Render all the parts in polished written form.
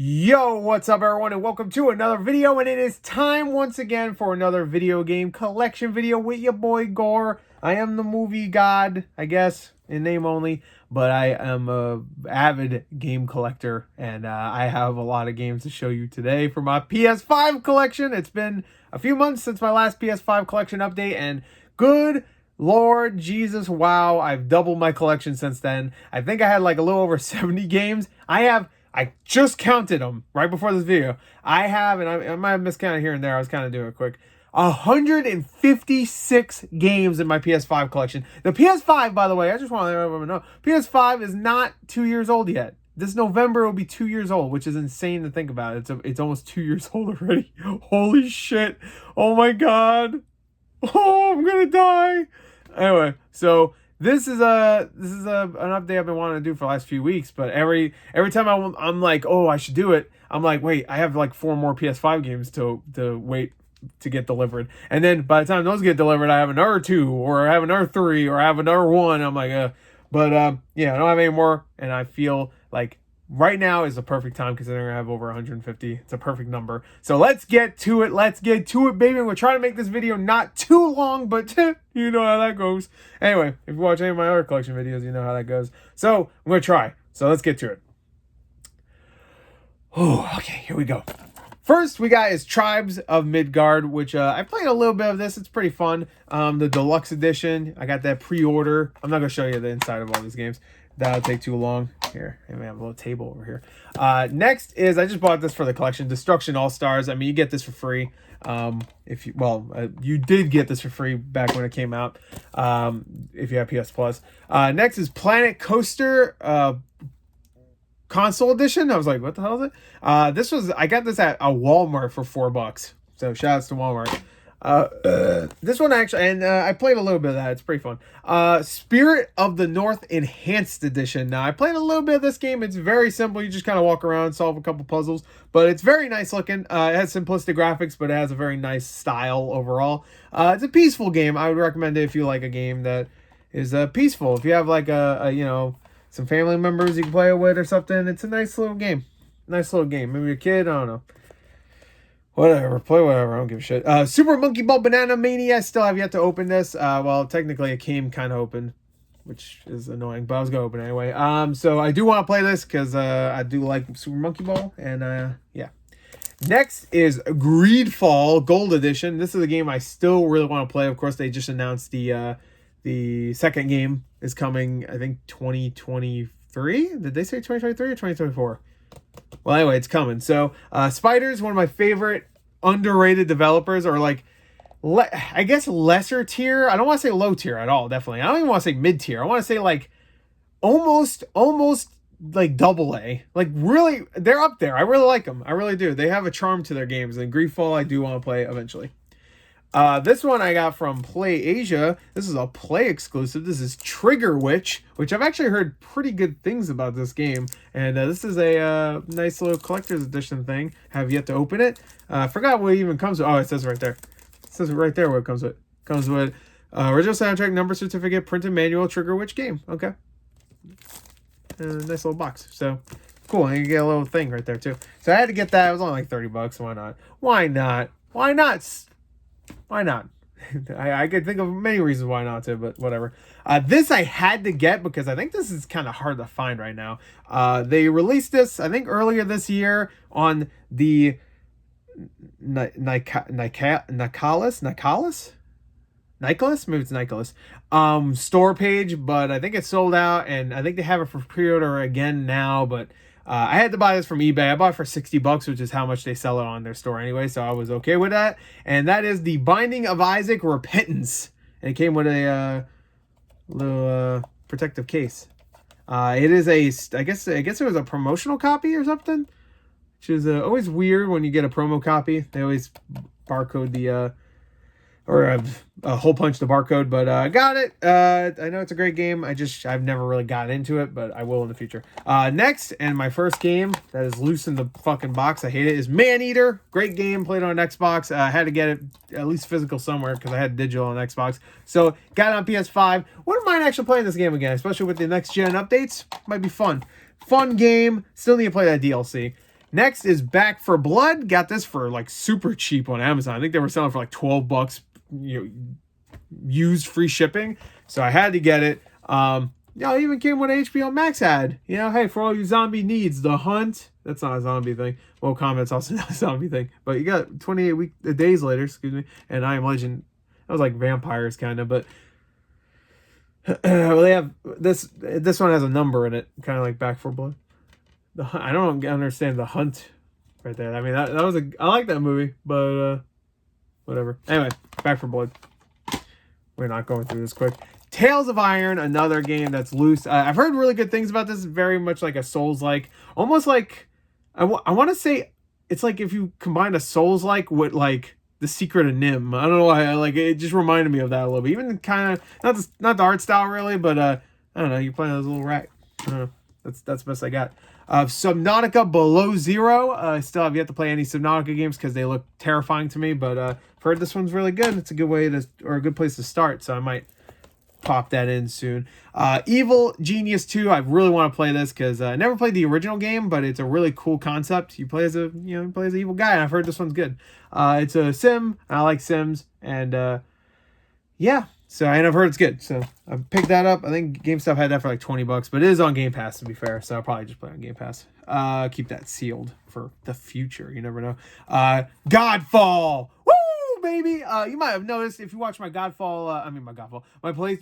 Yo, what's up everyone, and welcome to another video, and it is time once again for another video game collection video with your boy Gore. I am the movie god, I guess, in name only, but I am a avid game collector, and I have a lot of games to show you today for my PS5 collection. It's been a few months since my last PS5 collection update, and good Lord Jesus, wow, I've doubled my collection since then. I think I had like a little over 70 games. I just counted them right before this video. I have, and I might have miscounted here and there. I was kind of doing it quick. 156 games in my PS5 collection. The PS5, by the way, I just want to let everyone know, PS5 is not 2 years old yet. This November will be 2 years old, which is insane to think about. It's almost 2 years old already. Holy shit. Oh my God. Oh, I'm going to die. Anyway, so this is an update I've been wanting to do for the last few weeks, but every time I'm like, oh, I should do it, I'm like, wait, I have like 4 more PS5 games to wait to get delivered, and then by the time those get delivered, I have another 2, or I have another 3, or I have another 1. I'm like, yeah, I don't have any more, and I feel like right now is the perfect time considering I have over 150. It's a perfect number. So let's get to it. Let's get to it, baby. We're trying to make this video not too long, but you know how that goes. Anyway, if you watch any of my other collection videos, you know how that goes. So I'm going to try. So let's get to it. Oh, okay, here we go. First we got is Tribes of Midgard, which I played a little bit of this. It's pretty fun. The deluxe edition. I got that pre-order. I'm not going to show you the inside of all these games. That'll take too long. Here, I have a little table over here. Next is, I just bought this for the collection, Destruction All-Stars. I mean, you get this for free. You did get this for free back when it came out, if you have PS Plus. Next is Planet Coaster Console Edition. I was like, what the hell is it? I got this at a Walmart for $4. So shout outs to Walmart. This one actually, and I played a little bit of that. It's pretty fun. Spirit of the North Enhanced Edition. Now, I played a little bit of this game. It's very simple. You just kind of walk around, solve a couple puzzles, but it's very nice looking. It has simplistic graphics, but it has a very nice style overall. It's a peaceful game. I would recommend it if you like a game that is peaceful. If you have like some family members you can play it with or something, it's a nice little game. Nice little game. Maybe a kid, I don't know. Whatever, play whatever, I don't give a shit. Super Monkey Ball Banana Mania, I still have yet to open this. Well, technically it came kind of open, which is annoying, but I was going to open it anyway. So I do want to play this because I do like Super Monkey Ball, and yeah. Next is Greedfall Gold Edition. This is a game I still really want to play. Of course, they just announced the second game is coming, I think, 2023? Did they say 2023 or 2024? Well, anyway, it's coming. So, Spider's one of my favorite underrated developers, or like, I guess lesser tier. I don't want to say low tier at all, definitely. I don't even want to say mid tier. I want to say like almost like double A. Like really, they're up there. I really like them. I really do. They have a charm to their games, and Greedfall I do want to play eventually. This one I got from Play Asia. This is a Play exclusive. This is Trigger Witch, which I've actually heard pretty good things about this game. And this is a nice little collector's edition thing. Have yet to open it. I forgot what it even comes with. Oh, it says right there. It says right there what it comes with. It comes with original soundtrack, number certificate, printed manual, Trigger Witch game. Okay. Nice little box. So cool. And you get a little thing right there too. So I had to get that. It was only like $30. Why not? Why not? Why not? Why not? I could think of many reasons why not to, but whatever. This I had to get because I think this is kind of hard to find right now. They released this, I think, earlier this year on the Nicholas? Maybe it's Nicholas. Store page, but I think it's sold out, and I think they have it for pre-order again now, but I had to buy this from eBay. I bought it for $60, which is how much they sell it on their store anyway, so I was okay with that. And that is The Binding of Isaac Repentance. And it came with a little protective case. It is I guess it was a promotional copy or something, which is always weird when you get a promo copy. They always barcode the or a hole punch the barcode, but I got it. I know it's a great game. I've never really gotten into it, but I will in the future. Next, and my first game that is loose in the fucking box, I hate it, is Maneater. Great game, played on Xbox. I had to get it at least physical somewhere because I had digital on Xbox. So got it on PS5. Wouldn't mind actually playing this game again, especially with the next gen updates. Might be fun. Fun game. Still need to play that DLC. Next is Back for Blood. Got this for like super cheap on Amazon. I think they were selling for like $12, used, free shipping. So I had to get it. It even came with an HBO Max ad. Hey, for all your zombie needs, The Hunt. That's not a zombie thing. Well, Combat's also not a zombie thing. But you got 28 days later, excuse me, and I Am Legend. That was like vampires kind of, but well, they have this one has a number in it, kind of like Back for Blood. I don't understand The Hunt right there. I mean, that was I like that movie, but whatever. Anyway, Back for Blood. We're not going through this quick. Tales of Iron, another game that's loose. I've heard really good things about this. Very much like a Souls-like, almost like I want to say it's like if you combine a Souls-like with like The Secret of Nim. I don't know why. It just reminded me of that a little bit. Even kind of not the art style really, but I don't know. You're playing those little rat. I don't know. That's the best I got. Subnautica Below Zero. I still have yet to play any Subnautica games because they look terrifying to me. But I've heard this one's really good. It's a good way or a good place to start. So I might pop that in soon. Evil Genius 2. I really want to play this because I never played the original game, but it's a really cool concept. You play as an evil guy, and I've heard this one's good. It's a sim. I like Sims, and yeah. So and I've heard it's good. So I picked that up. I think GameStop had that for like $20, but it is on Game Pass to be fair. So I'll probably just play on Game Pass. Keep that sealed for the future. You never know. Godfall. Baby, you might have noticed if you watch my Godfall,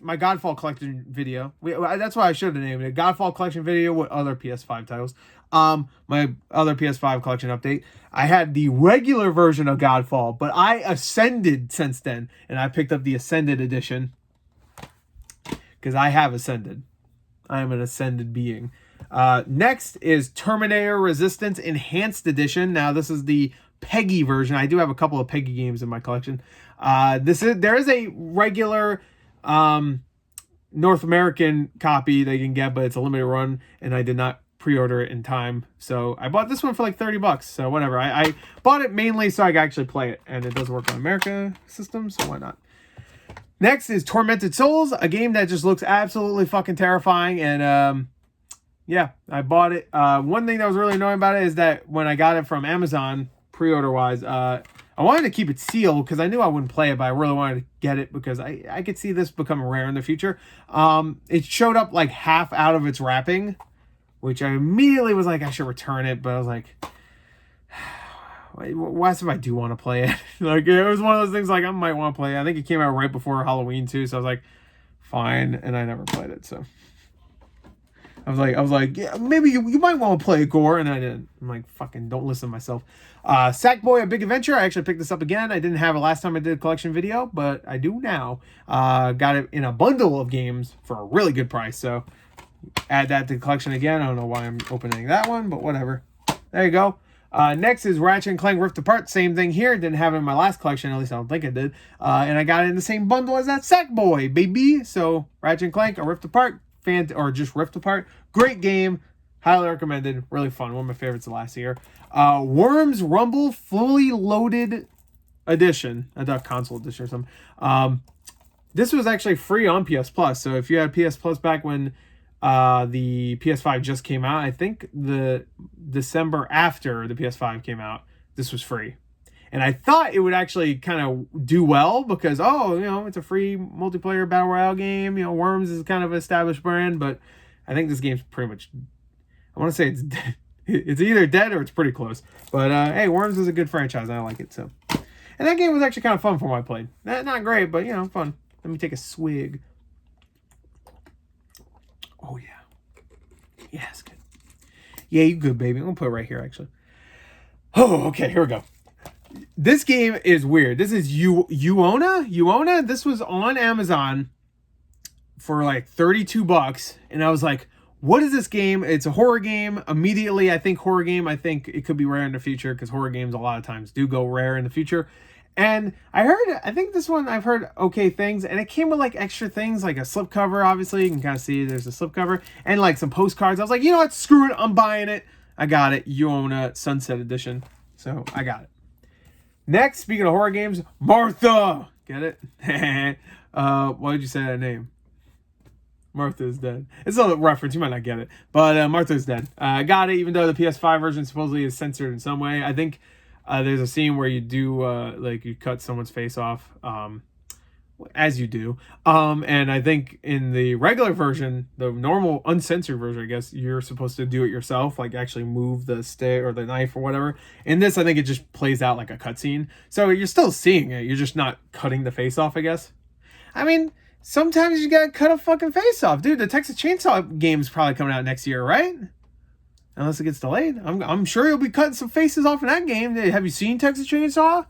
my Godfall collection video. That's why I should have named it Godfall collection video with other PS5 titles. My other PS5 collection update. I had the regular version of Godfall, but I ascended since then, and I picked up the Ascended edition because I have ascended. I am an ascended being. Next is Terminator Resistance Enhanced Edition. Now this is the Peggy version. I do have a couple of Peggy games in my collection. There is a regular North American copy that you can get, but it's a limited run, and I did not pre-order it in time. So I bought this one for like $30. So whatever. I bought it mainly so I could actually play it, and it does work on America systems, so why not? Next is Tormented Souls, a game that just looks absolutely fucking terrifying, and yeah, I bought it. One thing that was really annoying about it is that when I got it from Amazon, pre-order wise, I wanted to keep it sealed because I knew I wouldn't play it, but I really wanted to get it because I could see this becoming rare in the future. It showed up like half out of its wrapping, which I immediately was like, I should return it, but I was like, what if I do want to play it? Like, it was one of those things like I might want to play it. I think it came out right before Halloween too, so I was like, fine, and I never played it, so I was like, yeah, maybe you might want to play Gore, and I didn't. I'm like, fucking don't listen to myself. Sackboy: A Big Adventure. I actually picked this up again. I didn't have it last time I did a collection video, but I do now. Got it in a bundle of games for a really good price, so add that to the collection again. I don't know why I'm opening that one, but whatever. There you go. Next is Ratchet & Clank Rift Apart. Same thing here. Didn't have it in my last collection. At least I don't think I did. And I got it in the same bundle as that Sackboy, baby. So Ratchet & Clank, a Rift Apart. Or just Rift Apart. Great game. Highly recommended. Really fun. One of my favorites of last year. Worms Rumble Fully Loaded Edition. Not console edition or something. This was actually free on PS Plus. So if you had PS Plus back when the PS5 just came out, I think the December after the PS5 came out, this was free. And I thought it would actually kind of do well because, it's a free multiplayer battle royale game. Worms is kind of an established brand, but I think this game's pretty much, I want to say it's dead. It's either dead or it's pretty close. But, hey, Worms is a good franchise. I like it, so. And that game was actually kind of fun for when I played. Not great, but, fun. Let me take a swig. Oh, yeah. Yeah, it's good. Yeah, you good, baby. I'm going to put it right here, actually. Oh, okay, here we go. This game is weird. This is Yuona. This was on Amazon for like $32, and I was like, what is this game? It's a horror game. Immediately, I think horror game. I think it could be rare in the future because horror games a lot of times do go rare in the future. And I think this one, I've heard okay things, and it came with like extra things, like a slipcover, obviously. You can kind of see there's a slipcover, and like some postcards. I was like, you know what? Screw it. I'm buying it. I got it. Yuona Sunset Edition. So I got it. Next, speaking of horror games, Martha. Get it? Why did you say that name? Martha is dead. It's a reference. You might not get it. But Martha is dead. I got it, even though the PS5 version supposedly is censored in some way. I think there's a scene where you do, like, you cut someone's face off. As you do. And I think in the regular version, the normal uncensored version, I guess, you're supposed to do it yourself, like actually move the stick or the knife or whatever. In this, I think it just plays out like a cutscene. So you're still seeing it. You're just not cutting the face off, I guess. I mean, sometimes you gotta cut a fucking face off. Dude, the Texas Chainsaw game's probably coming out next year, right? Unless it gets delayed. I'm sure you'll be cutting some faces off in that game. Have you seen Texas Chainsaw?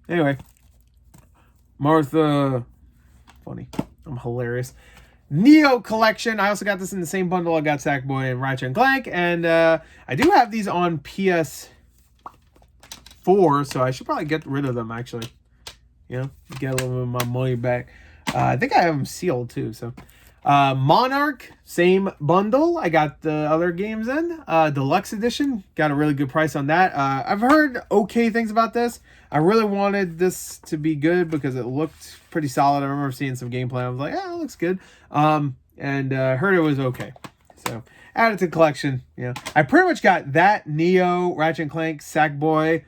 Anyway. Martha, funny. I'm hilarious. Neo Collection. I also got this in the same bundle. I got Sackboy and Ratchet and Clank, and I do have these on PS4, so I should probably get rid of them. Actually, you know, get a little bit of my money back. I think I have them sealed too. So, Monarch, same bundle. I got the other games in. Deluxe edition. Got a really good price on that. I've heard okay things about this. I really wanted this to be good because it looked pretty solid. I remember seeing some gameplay. I was like, yeah, it looks good. And heard it was okay. So added to the collection. You know, I pretty much got that, Neo, Ratchet and Clank, Sackboy.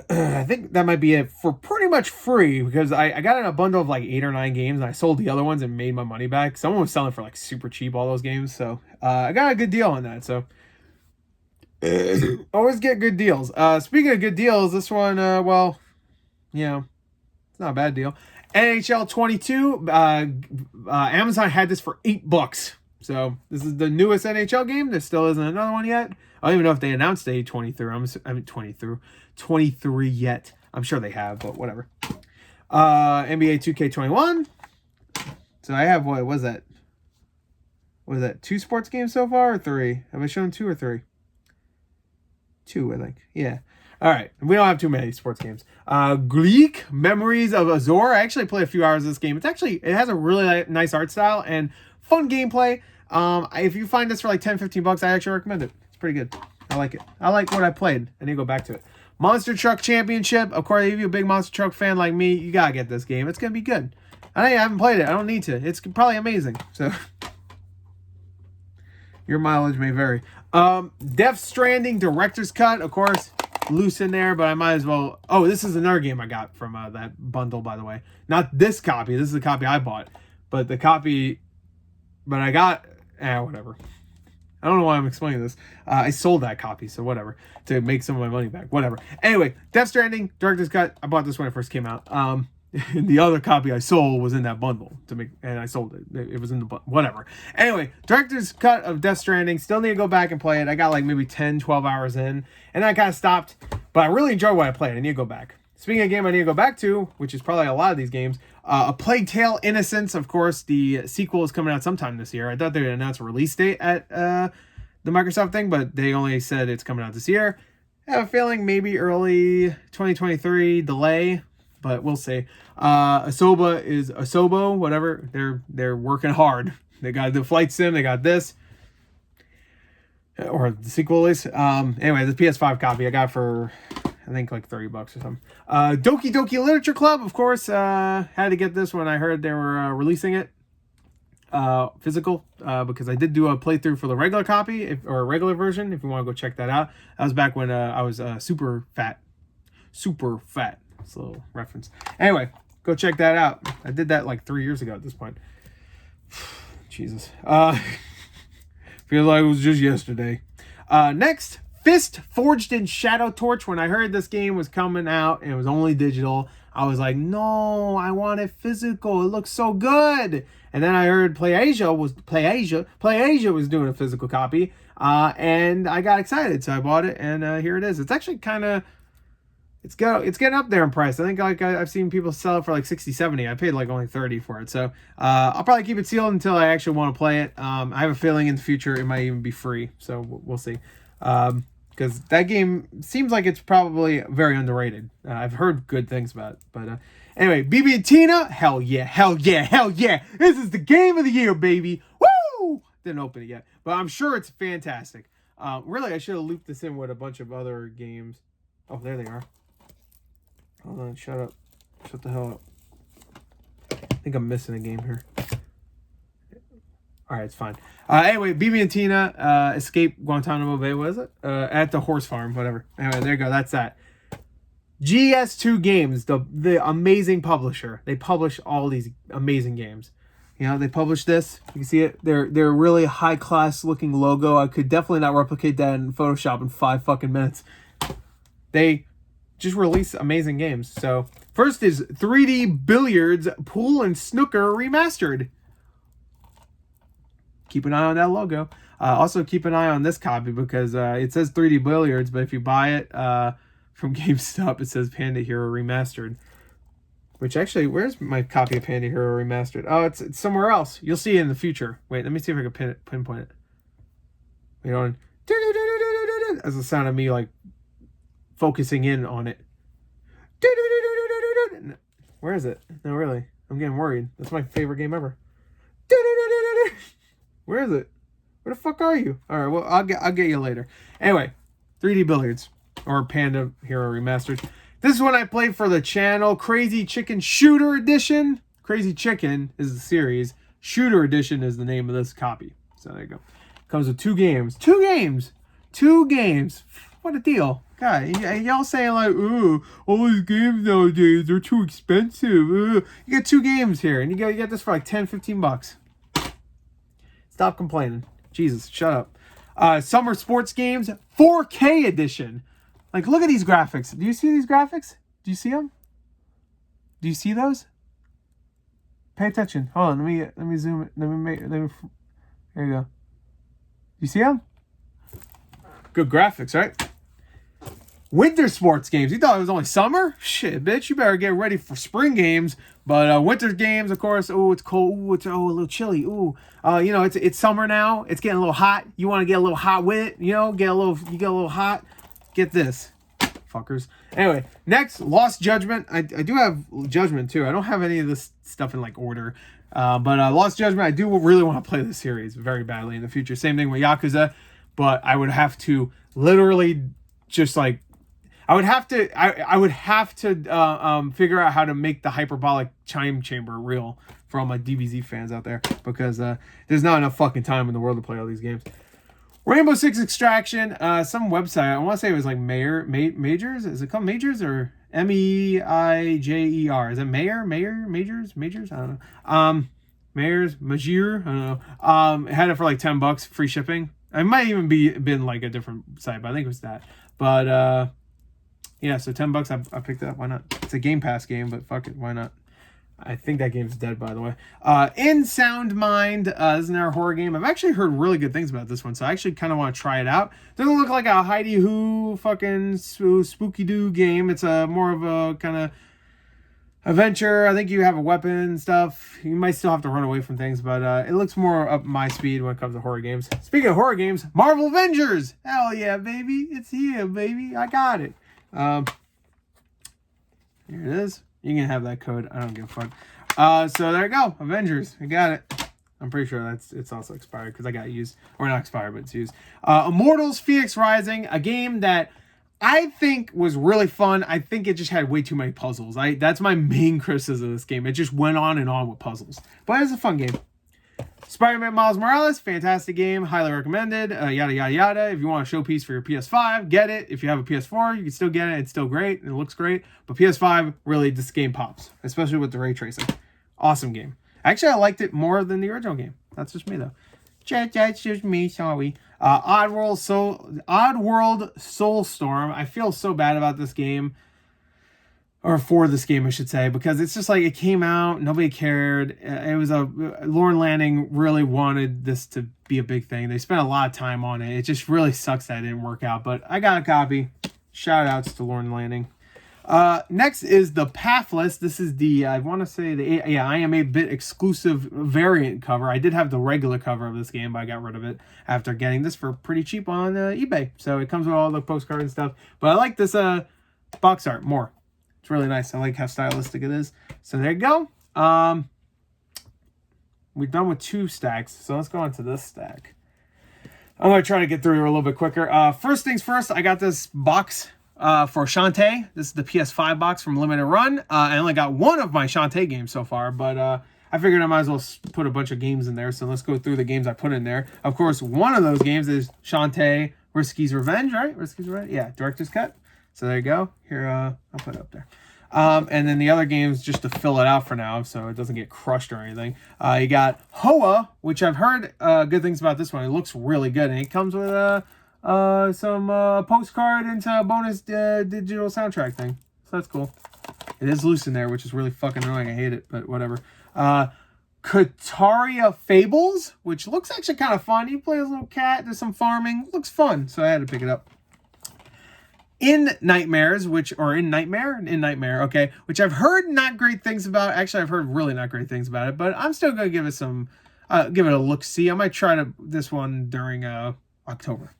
I think that might be it for pretty much free because I got in a bundle of like 8 or 9 games and I sold the other ones and made my money back. Someone was selling for like super cheap all those games. So I got a good deal on that. So always get good deals. Speaking of good deals, this one, well, you know, it's not a bad deal. NHL 22, Amazon had this for $8. So this is the newest NHL game. There still isn't another one yet. I don't even know if they announced a 23 yet. I'm sure they have, but whatever. NBA 2K21. So I have, what was that? Was that 2 sports games so far or 3? Have I shown 2 or 3? 2, I think. Yeah. All right. We don't have too many sports games. Gleek, Memories of Azor. I actually played a few hours of this game. It has a really nice art style and fun gameplay. If you find this for like 10, 15 bucks, I actually recommend it. It's pretty good. I like it. I like what I played. I need to go back to it. Monster Truck Championship. Of course, if you're a big Monster Truck fan like me, you gotta get this game. It's gonna be good. I haven't played it. I don't need to. It's probably amazing. So your mileage may vary. Death Stranding Director's Cut, of course, loose in there, but I might as well. Oh, this is another game I got from that bundle, by the way. Not this copy. This is the copy I bought, but the copy. But I got. Whatever. I don't know why I'm explaining this. I sold that copy, so whatever, to make some of my money back. Whatever. Anyway, Death Stranding Director's Cut. I bought this when it first came out. The other copy I sold was in that bundle and I sold it. It was in the whatever. Anyway, Director's Cut of Death Stranding. Still need to go back and play it. I got like maybe 10, 12 hours in, and I kind of stopped. But I really enjoyed what I played. I need to go back. Speaking of a game I need to go back to, which is probably a lot of these games, A Plague Tale: Innocence. Of course, the sequel is coming out sometime this year. I thought they would announce a release date at the Microsoft thing, but they only said it's coming out this year. I have a feeling maybe early 2023 delay, but we'll see. Asobo, whatever. They're working hard. They got the flight sim. They got this, or the sequel is. Anyway, the PS5 copy I got for I think like $30 or something. Doki Doki Literature Club, of course. Had to get this when I heard they were releasing it. Physical, because I did do a playthrough for the regular copy or a regular version. If you want to go check that out, that was back when I was super fat. It's a little reference. Anyway, go check that out. I did that like 3 years ago at this point. Jesus. Feels like it was just yesterday. Next, Fist Forged in Shadow Torch. When I heard this game was coming out and it was only digital, I was like, no, I want it physical. It looks so good. And then I heard PlayAsia was doing a physical copy. And I got excited. So I bought it, and here it is. It's actually kind of, it's getting up there in price. I think like I've seen people sell it for like 60, 70. I paid like only 30 for it. So I'll probably keep it sealed until I actually want to play it. I have a feeling in the future it might even be free. So we'll see. Because that game seems like it's probably very underrated. I've heard good things about it. But anyway, BB and Tina, hell yeah. This is the game of the year, baby. Woo! Didn't open it yet, but I'm sure it's fantastic. Really, I should have looped this in with a bunch of other games. Oh, there they are. Hold on, shut up. Shut the hell up. I think I'm missing a game here. All right, it's fine. Anyway, BB and Tina escape Guantanamo Bay. What is it? At the horse farm, whatever. Anyway, there you go. That's that. GS2 Games, the amazing publisher. They publish all these amazing games. You know, they publish this. You can see it. They're really high class looking logo. I could definitely not replicate that in Photoshop in 5 fucking minutes. They just release amazing games. So first is 3D Billiards Pool and Snooker Remastered. Keep an eye on that logo. Also keep an eye on this copy because it says 3D Billiards, but if you buy it from GameStop, it says Panda Hero Remastered. Which actually, where's my copy of Panda Hero Remastered? Oh, it's somewhere else. You'll see it in the future. Wait, let me see if I can pinpoint it. You know, as the sound of me like focusing in on it. Where is it? No, really. I'm getting worried. That's my favorite game ever. Where is it? Where the fuck are you? All right, well, I'll get you later. Anyway, 3D Billiards or Panda Hero Remastered. This is what I played for the channel. Crazy Chicken Shooter Edition. Crazy Chicken is the series. Shooter Edition is the name of this copy. So there you go. Comes with 2 games. 2 games. 2 games. What a deal. God, y'all saying like, ooh, all these games nowadays, they're too expensive. Ooh. You get 2 games here, and you get this for like 10, 15 bucks. Stop complaining. Jesus, shut up. Summer Sports Games 4K Edition. Like, look at these graphics. Do you see these graphics? Do you see them? Do you see those? Pay attention. Hold on. Let me zoom it. There you go. You see them? Good graphics, right? Winter sports games. You thought it was only summer? Shit, bitch. You better get ready for spring games. But winter games, of course. Oh, it's cold. Ooh, it's a little chilly. Ooh, you know, it's summer now. It's getting a little hot. You want to get a little hot with it. You know, you get a little hot. Get this, fuckers. Anyway, next, Lost Judgment. I do have Judgment too. I don't have any of this stuff in like order. But Lost Judgment, I do really want to play this series very badly in the future. Same thing with Yakuza, but I would have to literally just like, I would have to figure out how to make the hyperbolic chime chamber real for all my DBZ fans out there because there's not enough fucking time in the world to play all these games. Rainbow Six Extraction, some website, I want to say it was like Majors? Is it called Majors or Meijer? Is it Majors? I don't know. Majir? I don't know. It had it for like $10, free shipping. It might even been like a different site, but I think it was that. But yeah, so $10, I picked it up. Why not? It's a Game Pass game, but fuck it, why not? I think that game's dead, by the way. In Sound Mind, this is another horror game. I've actually heard really good things about this one, so I actually kind of want to try it out. Doesn't look like a Heidi Who fucking spooky-doo game. It's more of a kind of adventure. I think you have a weapon and stuff. You might still have to run away from things, but it looks more up my speed when it comes to horror games. Speaking of horror games, Marvel Avengers! Hell yeah, baby. It's here, baby. I got it. Here it is. You can have that code. I don't give a fuck. So there you go. Avengers. I got it. I'm pretty sure it's also expired because I got used. Or not expired, but it's used. Immortals Phoenix Rising. A game that I think was really fun. I think it just had way too many puzzles. That's my main criticism of this game. It just went on and on with puzzles. But it's a fun game. Spider-Man Miles Morales, fantastic game, highly recommended, yada, yada, yada. If you want a showpiece for your PS5, get it. If you have a PS4, you can still get it. It's still great. It looks great. But PS5, really, this game pops, especially with the ray tracing. Awesome game. Actually, I liked it more than the original game. That's just me, though. That's just me, sorry. Oddworld Soulstorm. I feel so bad about this game. Or for this game, I should say, because it's just like it came out, nobody cared. It was Lauren Lanning really wanted this to be a big thing. They spent a lot of time on it. It just really sucks that it didn't work out, but I got a copy. Shout outs to Lauren Lanning. Next is the Pathless. This is the, I want to say I am 8-bit exclusive variant cover. I did have the regular cover of this game, but I got rid of it after getting this for pretty cheap on eBay. So it comes with all the postcards and stuff, but I like this box art more. It's really nice. I like how stylistic it is. So there you go. We're done with 2 stacks. So let's go on to this stack. I'm going to try to get through here a little bit quicker. First things first, I got this box for Shantae. This is the PS5 box from Limited Run. I only got one of my Shantae games so far, but I figured I might as well put a bunch of games in there. So let's go through the games I put in there. Of course, one of those games is Shantae Risky's Revenge, right? Risky's Revenge? Yeah, Director's Cut. So there you go. Here, I'll put it up there. And then the other games, just to fill it out for now, so it doesn't get crushed or anything. You got Hoa, which I've heard good things about this one. It looks really good, and it comes with some postcard and a bonus digital soundtrack thing. So that's cool. It is loose in there, which is really fucking annoying. I hate it, but whatever. Kataria Fables, which looks actually kind of fun. You play as a little cat, there's some farming. Looks fun, so I had to pick it up. In Nightmare, okay, which I've heard not great things about. Actually, I've heard really not great things about it, but I'm still gonna give it some, give it a look. See, I might try this one during October.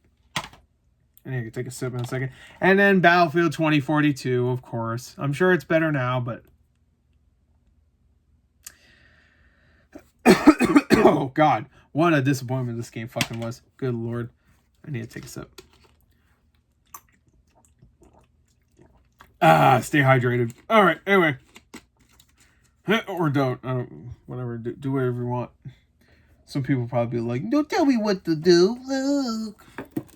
And I can take a sip in a second. And then Battlefield 2042, of course. I'm sure it's better now, but oh god, what a disappointment this game fucking was. Good lord, I need to take a sip. Stay hydrated. All right, anyway. Or don't. I don't. Whatever. Do whatever you want. Some people probably be like, don't tell me what to do. Look.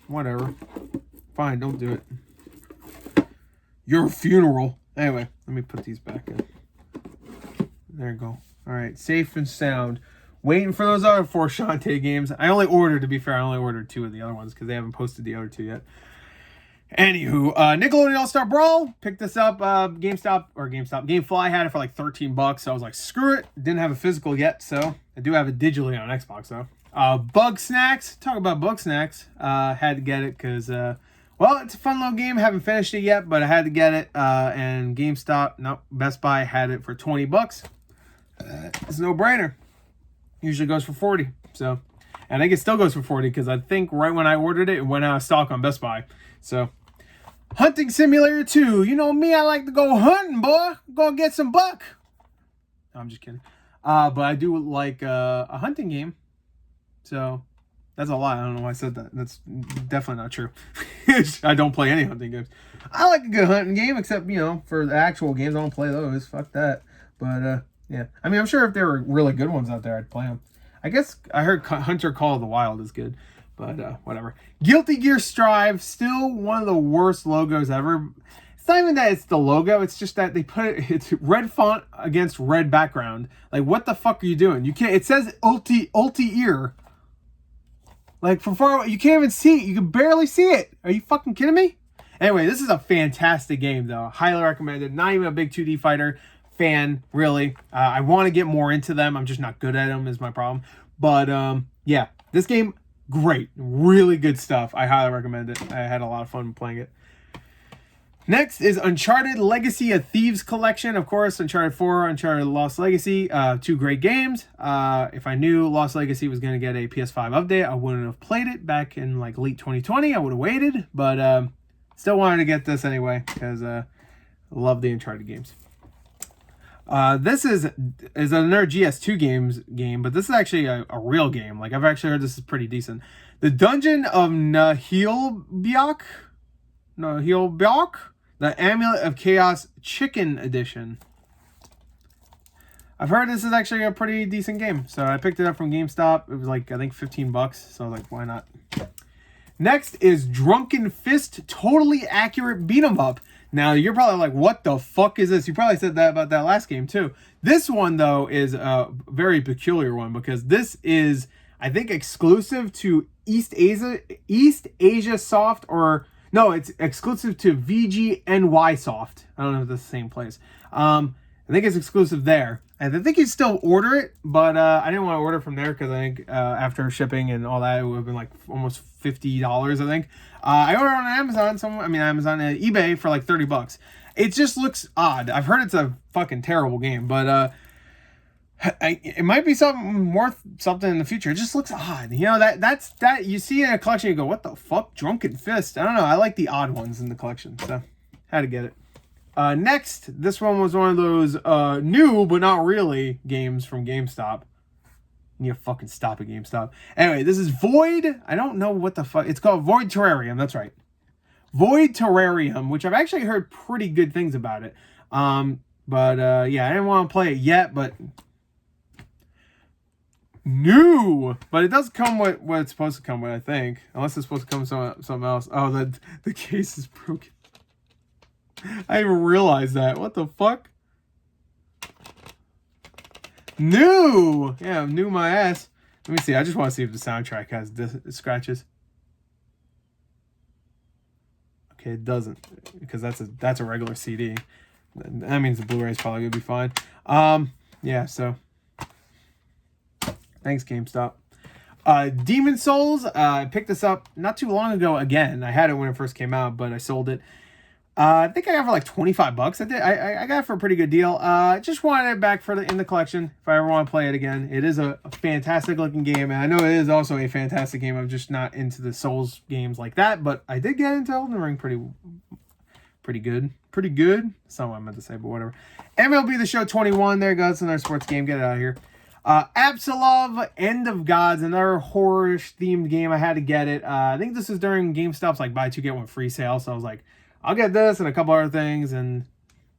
Whatever. Fine, don't do it. Your funeral. Anyway, let me put these back in. There you go. All right, safe and sound. Waiting for those other 4 Shantae games. I only ordered, to be fair, I only ordered 2 of the other ones because they haven't posted the other 2 yet. Anywho, Nickelodeon All-Star Brawl, picked this up, GameFly had it for like $13, so I was like, screw it, didn't have a physical yet, so I do have it digitally on Xbox, though. Bug Snacks, talk about Bug Snacks, had to get it, because, well, it's a fun little game, haven't finished it yet, but I had to get it, and Best Buy had it for $20, it's a no-brainer, usually goes for 40, so, and I think it still goes for 40, because I think right when I ordered it, it went out of stock on Best Buy, so... Hunting Simulator 2. You know me, I like to go hunting, boy. Go get some buck. No, I'm just kidding. But I do like a hunting game. So, that's a lie. I don't know why I said that. That's definitely not true. I don't play any hunting games. I like a good hunting game, except, you know, for the actual games, I don't play those. Fuck that. But, yeah. I mean, I'm sure if there were really good ones out there, I'd play them. I guess I heard Hunter Call of the Wild is good. But, whatever. Guilty Gear Strive, still one of the worst logos ever. It's not even that it's the logo, it's just that they put it's red font against red background. Like, what the fuck are you doing? You can't, it says ulti ear. Like, from far away, you can't even see it. You can barely see it. Are you fucking kidding me? Anyway, this is a fantastic game, though. Highly recommended. Not even a big 2D fighter fan, really. I want to get more into them. I'm just not good at them, is my problem. But, yeah, this game... great, really good stuff. I highly recommend it. I had a lot of fun playing it. Next is Uncharted Legacy of Thieves Collection. Of course, Uncharted 4, Uncharted Lost Legacy. 2 great games. If I knew Lost Legacy was going to get a PS5 update, I wouldn't have played it back in like late 2020. I would have waited, but still wanted to get this anyway because I love the Uncharted games. This is another GS2 game, but this is actually a real game. Like, I've actually heard this is pretty decent. The Dungeon of Nahilbiak, the Amulet of Chaos Chicken Edition. I've heard this is actually a pretty decent game, so I picked it up from GameStop. It was like, I think $15, so I was like, why not? Next is Drunken Fist Totally Accurate Beat 'em Up. Now, you're probably like, what the fuck is this? You probably said that about that last game, too. This one, though, is a very peculiar one because this is, I think, exclusive to East Asia Soft, or... no, it's exclusive to VGNY Soft. I don't know if it's the same place. I think it's exclusive there. And I think you still order it, but I didn't want to order from there because I think after shipping and all that, it would have been like almost $50, I think. I ordered on Amazon, eBay for like $30. It just looks odd. I've heard it's a fucking terrible game, but it might be something worth something in the future. It just looks odd. You know, that's you see in a collection, you go, what the fuck? Drunken Fist. I don't know. I like the odd ones in the collection, so had to get it. Next, this one was one of those new but not really games from GameStop. You need to fucking stop at GameStop. Anyway, this is Void. I don't know what the fuck. It's called Void Terrarium. That's right. Void Terrarium, which I've actually heard pretty good things about it. But yeah, I didn't want to play it yet, but New, but it does come with what it's supposed to come with, I think. Unless it's supposed to come with something else. Oh, the case is broken. I didn't even realize that. What the fuck? New! Yeah, new my ass. Let me see. I just want to see if the soundtrack has scratches. Okay, it doesn't, because that's a regular CD. That means the Blu-ray is probably gonna be fine. Yeah. So, thanks GameStop. Demon Souls. I picked this up not too long ago. Again, I had it when it first came out, but I sold it. I think I got it for like $25. I got it for a pretty good deal. Just wanted it back in the collection if I ever want to play it again. It is a fantastic looking game, and I know it is also a fantastic game. I'm just not into the Souls games like that, but I did get into Elden Ring pretty good. That's not what I meant to say, but whatever. MLB The Show 21. There it goes. Another sports game. Get it out of here. Absolov End of Gods, another horror themed game. I had to get it. I think this is during GameStop's like buy two get one free sale, so I was like, I'll get this and a couple other things, and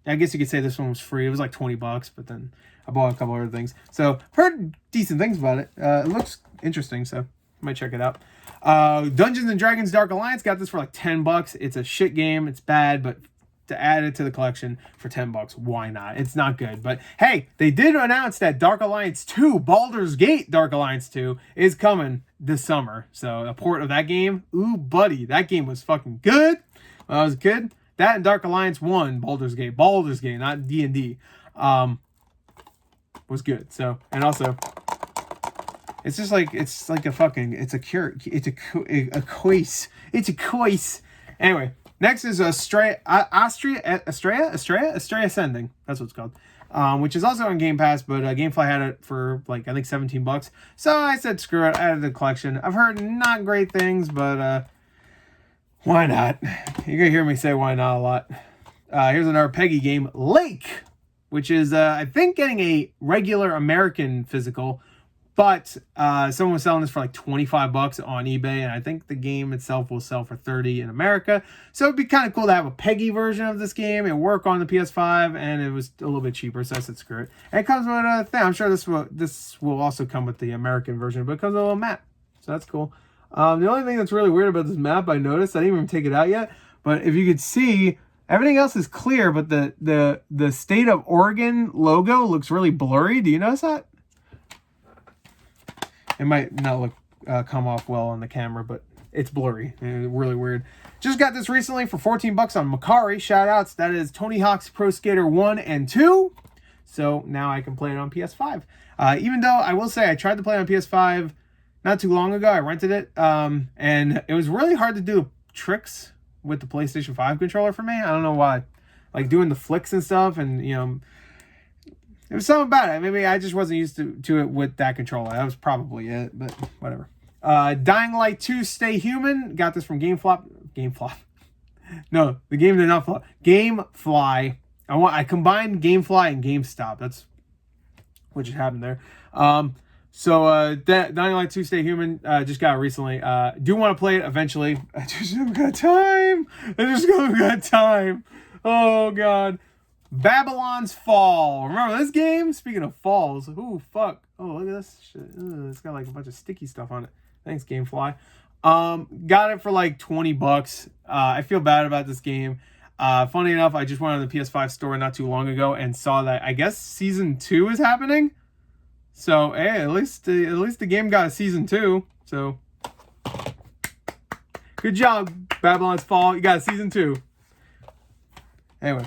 I guess you could say this one was free. It was like $20, but then I bought a couple other things. So heard decent things about it. It looks interesting, so I might check it out. Dungeons and Dragons Dark Alliance, got this for like $10. It's a shit game. It's bad, but to add it to the collection for $10, why not? It's not good, but hey, they did announce that Dark Alliance 2, Baldur's Gate Dark Alliance 2, is coming this summer. So a port of that game, ooh buddy, that game was fucking good when I was a kid. That and Dark Alliance 1, Baldur's Gate, not D&D, was good. So, and also, it's just like, it's like a fucking, it's a quiz. Anyway, next is Astrea Ascending. That's what it's called. Which is also on Game Pass, but GameFly had it for like, I think $17. So I said, screw it, added to the collection. I've heard not great things, but why not? You're gonna hear me say why not a lot. Here's another Peggy game, Lake, which is, I think, getting a regular American physical, but someone was selling this for like $25 on eBay, and I think the game itself will sell for $30 in America. So it'd be kind of cool to have a Peggy version of this game and work on the PS5, and it was a little bit cheaper, so I said screw it. And it comes with a thing. I'm sure this will also come with the American version, but it comes with a little map, so that's cool. The only thing that's really weird about this map, I noticed, I didn't even take it out yet, but if you could see, everything else is clear, but the state of Oregon logo looks really blurry. Do you notice that? It might not look come off well on the camera, but it's blurry and really weird. Just got this recently for $14 on Macari. Shout outs. That is Tony Hawk's Pro Skater 1 and 2. So now I can play it on PS5. Even though I will say I tried to play it on PS5 not too long ago. I rented it, and it was really hard to do tricks with the PlayStation 5 controller for me. I don't know why. Like doing the flicks and stuff, and you know, it was something about it. Maybe I just wasn't used to it with that controller. That was probably it, but whatever. Dying Light 2 Stay Human. Got this from GameFly. No, the game did not flop. GameFly. I combined GameFly and GameStop. That's what just happened there. So Dying Light 2 Stay Human, just got it recently. Do want to play it eventually. I just haven't got time. Oh god. Babylon's Fall. Remember this game? Speaking of falls. Ooh, fuck. Oh, look at this shit. It's got like a bunch of sticky stuff on it. Thanks, GameFly. Got it for like $20. I feel bad about this game. Funny enough, I just went on the PS5 store not too long ago and saw that I guess Season 2 is happening. So, hey, at least the game got a Season 2. So, good job, Babylon's Fall. You got a Season 2. Anyway.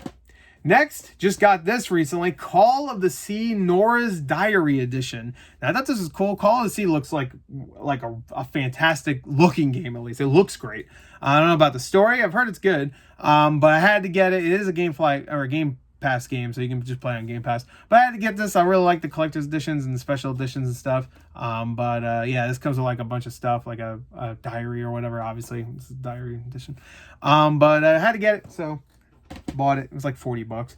Next, just got this recently, Call of the Sea Nora's Diary Edition. Now, I thought this was cool. Call of the Sea looks like a fantastic looking game, at least. It looks great. I don't know about the story. I've heard it's good, but I had to get it. It is a GameFly or a Game Pass game, so you can just play on Game Pass. But I had to get this. I really like the collector's editions and the special editions and stuff. Yeah, this comes with like a bunch of stuff, like a diary or whatever. Obviously, this is a diary edition. But I had to get it, so bought it. It was like $40.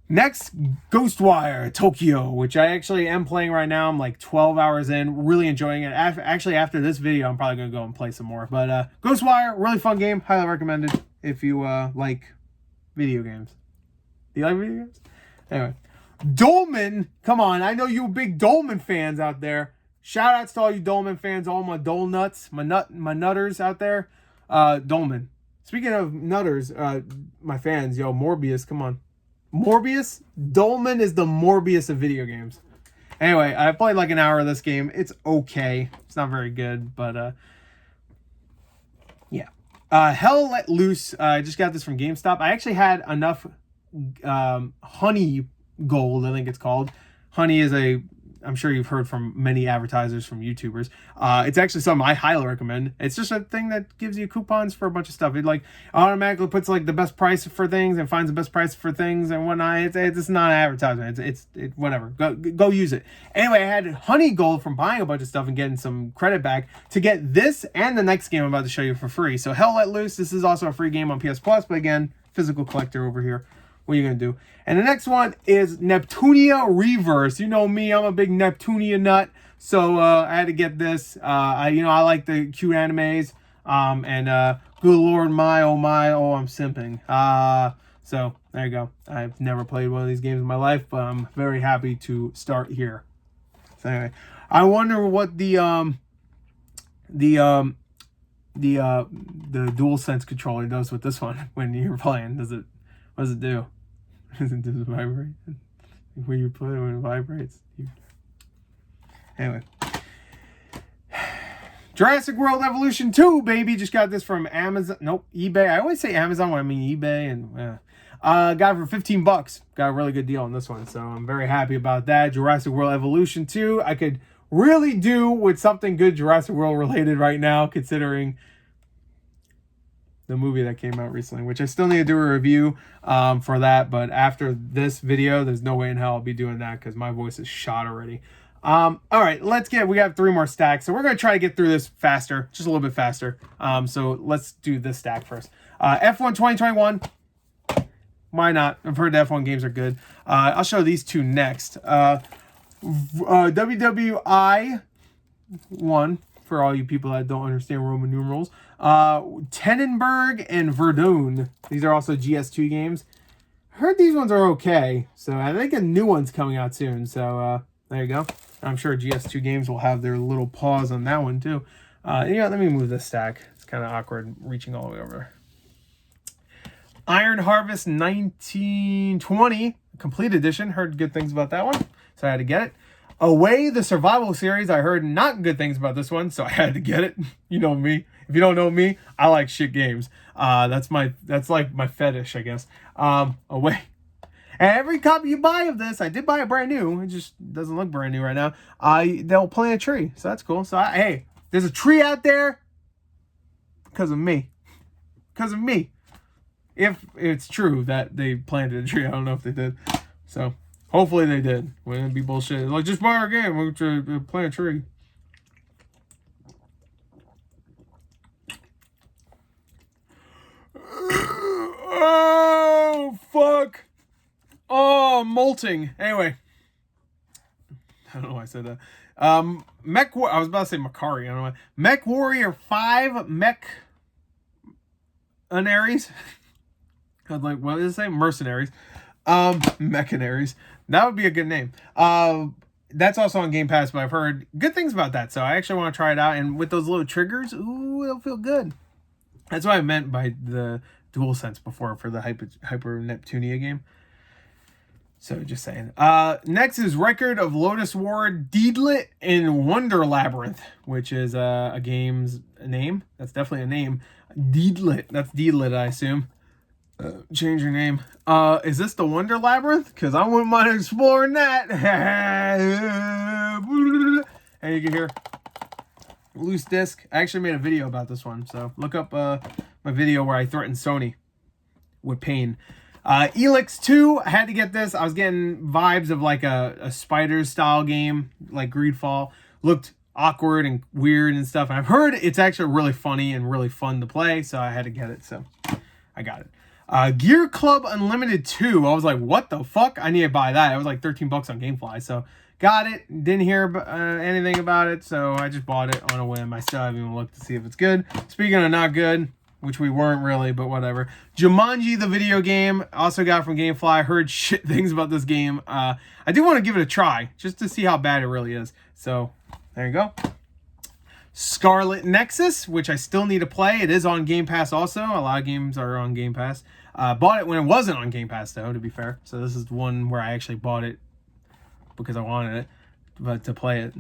Next, Ghostwire Tokyo, which I actually am playing right now. I'm like 12 hours in, really enjoying it. Actually, after this video, I'm probably going to go and play some more. But Ghostwire, really fun game. Highly recommended if you like video games. Do you like video games? Anyway, Dolmen, come on. I know you big Dolmen fans out there. Shout outs to all you Dolman fans, all my Dole nuts, my nutters out there. Dolman. Speaking of nutters, my fans, yo, Morbius, come on. Morbius? Dolman is the Morbius of video games. Anyway, I played like an hour of this game. It's okay. It's not very good, but yeah. Hell Let Loose. I just got this from GameStop. I actually had enough honey gold, I think it's called. Honey is I'm sure you've heard from many advertisers, from YouTubers. It's actually something I highly recommend. It's just a thing that gives you coupons for a bunch of stuff. It like automatically puts like the best price for things and finds the best price for things and whatnot. It's not an advertisement. It's whatever. Go use it. Anyway, I had honey gold from buying a bunch of stuff and getting some credit back to get this and the next game I'm about to show you for free. So Hell Let Loose. This is also a free game on PS Plus, but again, physical collector over here. What are you going to do? And the next one is Neptunia Reverse. You know me, I'm a big Neptunia nut. So I had to get this. I like the cute animes. Good Lord, I'm simping. So there you go. I've never played one of these games in my life, but I'm very happy to start here. So anyway, I wonder what the DualSense controller does with this one when you're playing. What does it do? Does it vibrate? When you play, when it vibrates. Anyway. Jurassic World Evolution 2, baby. Just got this from Amazon. Nope, eBay. I always say Amazon when I mean eBay. And got it for $15. Got a really good deal on this one. So I'm very happy about that. Jurassic World Evolution 2. I could really do with something good Jurassic World related right now, considering the movie that came out recently, which I still need to do a review for that. But after this video, there's no way in hell I'll be doing that because my voice is shot already. All right, we got 3 more stacks. So we're going to try to get through this faster, just a little bit faster. So let's do this stack first. F1 2021. Why not? I've heard the F1 games are good. I'll show these 2 next. WWI 1. For all you people that don't understand Roman numerals. Tannenberg and Verdun. These are also GS2 games. I heard these ones are okay. So I think a new one's coming out soon. So there you go. I'm sure GS2 games will have their little paws on that one too. Let me move this stack. It's kind of awkward reaching all the way over. Iron Harvest 1920. Complete edition. Heard good things about that one. So I had to get it. Away, the survival series. I heard not good things about this one, so I had to get it. You know me. If you don't know me, I like shit games. That's like my fetish, I guess. Away. And every copy you buy of this, I did buy it brand new. It just doesn't look brand new right now. They'll plant a tree, so that's cool. So hey, there's a tree out there because of me. Because of me. If it's true that they planted a tree, I don't know if they did. So hopefully they did. Wouldn't it be bullshit? Like, just buy our game. We're going to plant a tree. Oh, fuck. Oh, molting. Anyway. I don't know why I said that. I was about to say Macari. I don't know why. Mech Warrior 5 Mech-anaries. I was like, what did it say? Mercenaries. Mechanaries. That would be a good name. That's also on Game Pass, but I've heard good things about that, so I actually want to try it out. And with those little triggers, ooh, it'll feel good. That's what I meant by the DualSense before for the Hyper Neptunia game. So just saying. Next is Record of Lotus War Deedlit in Wonder Labyrinth, which is a game's name. That's definitely a name. Deedlit. That's Deedlit, I assume. Change your name. Is this the Wonder Labyrinth? Because I wouldn't mind exploring that. And you can hear loose disc. I actually made a video about this one, so look up my video where I threatened Sony with pain. Elix 2, I had to get this. I was getting vibes of like a Spiders style game, like Greedfall. Looked awkward and weird and stuff. And I've heard it's actually really funny and really fun to play, so I had to get it. So I got it. Gear Club Unlimited 2. I was like, what the fuck? I need to buy that. It was like $13 on Gamefly. So got it. Didn't hear anything about it, so I just bought it on a whim. I still haven't even looked to see if it's good. Speaking of not good, which we weren't really, but whatever. Jumanji, the video game, also got from Gamefly. Heard shit things about this game. I do want to give it a try, just to see how bad it really is. So There you go. Scarlet Nexus, which I still need to play. It is on Game Pass also. A lot of games are on Game Pass. Bought it when it wasn't on Game Pass, though, to be fair. So this is the one where I actually bought it because I wanted it, but to play it,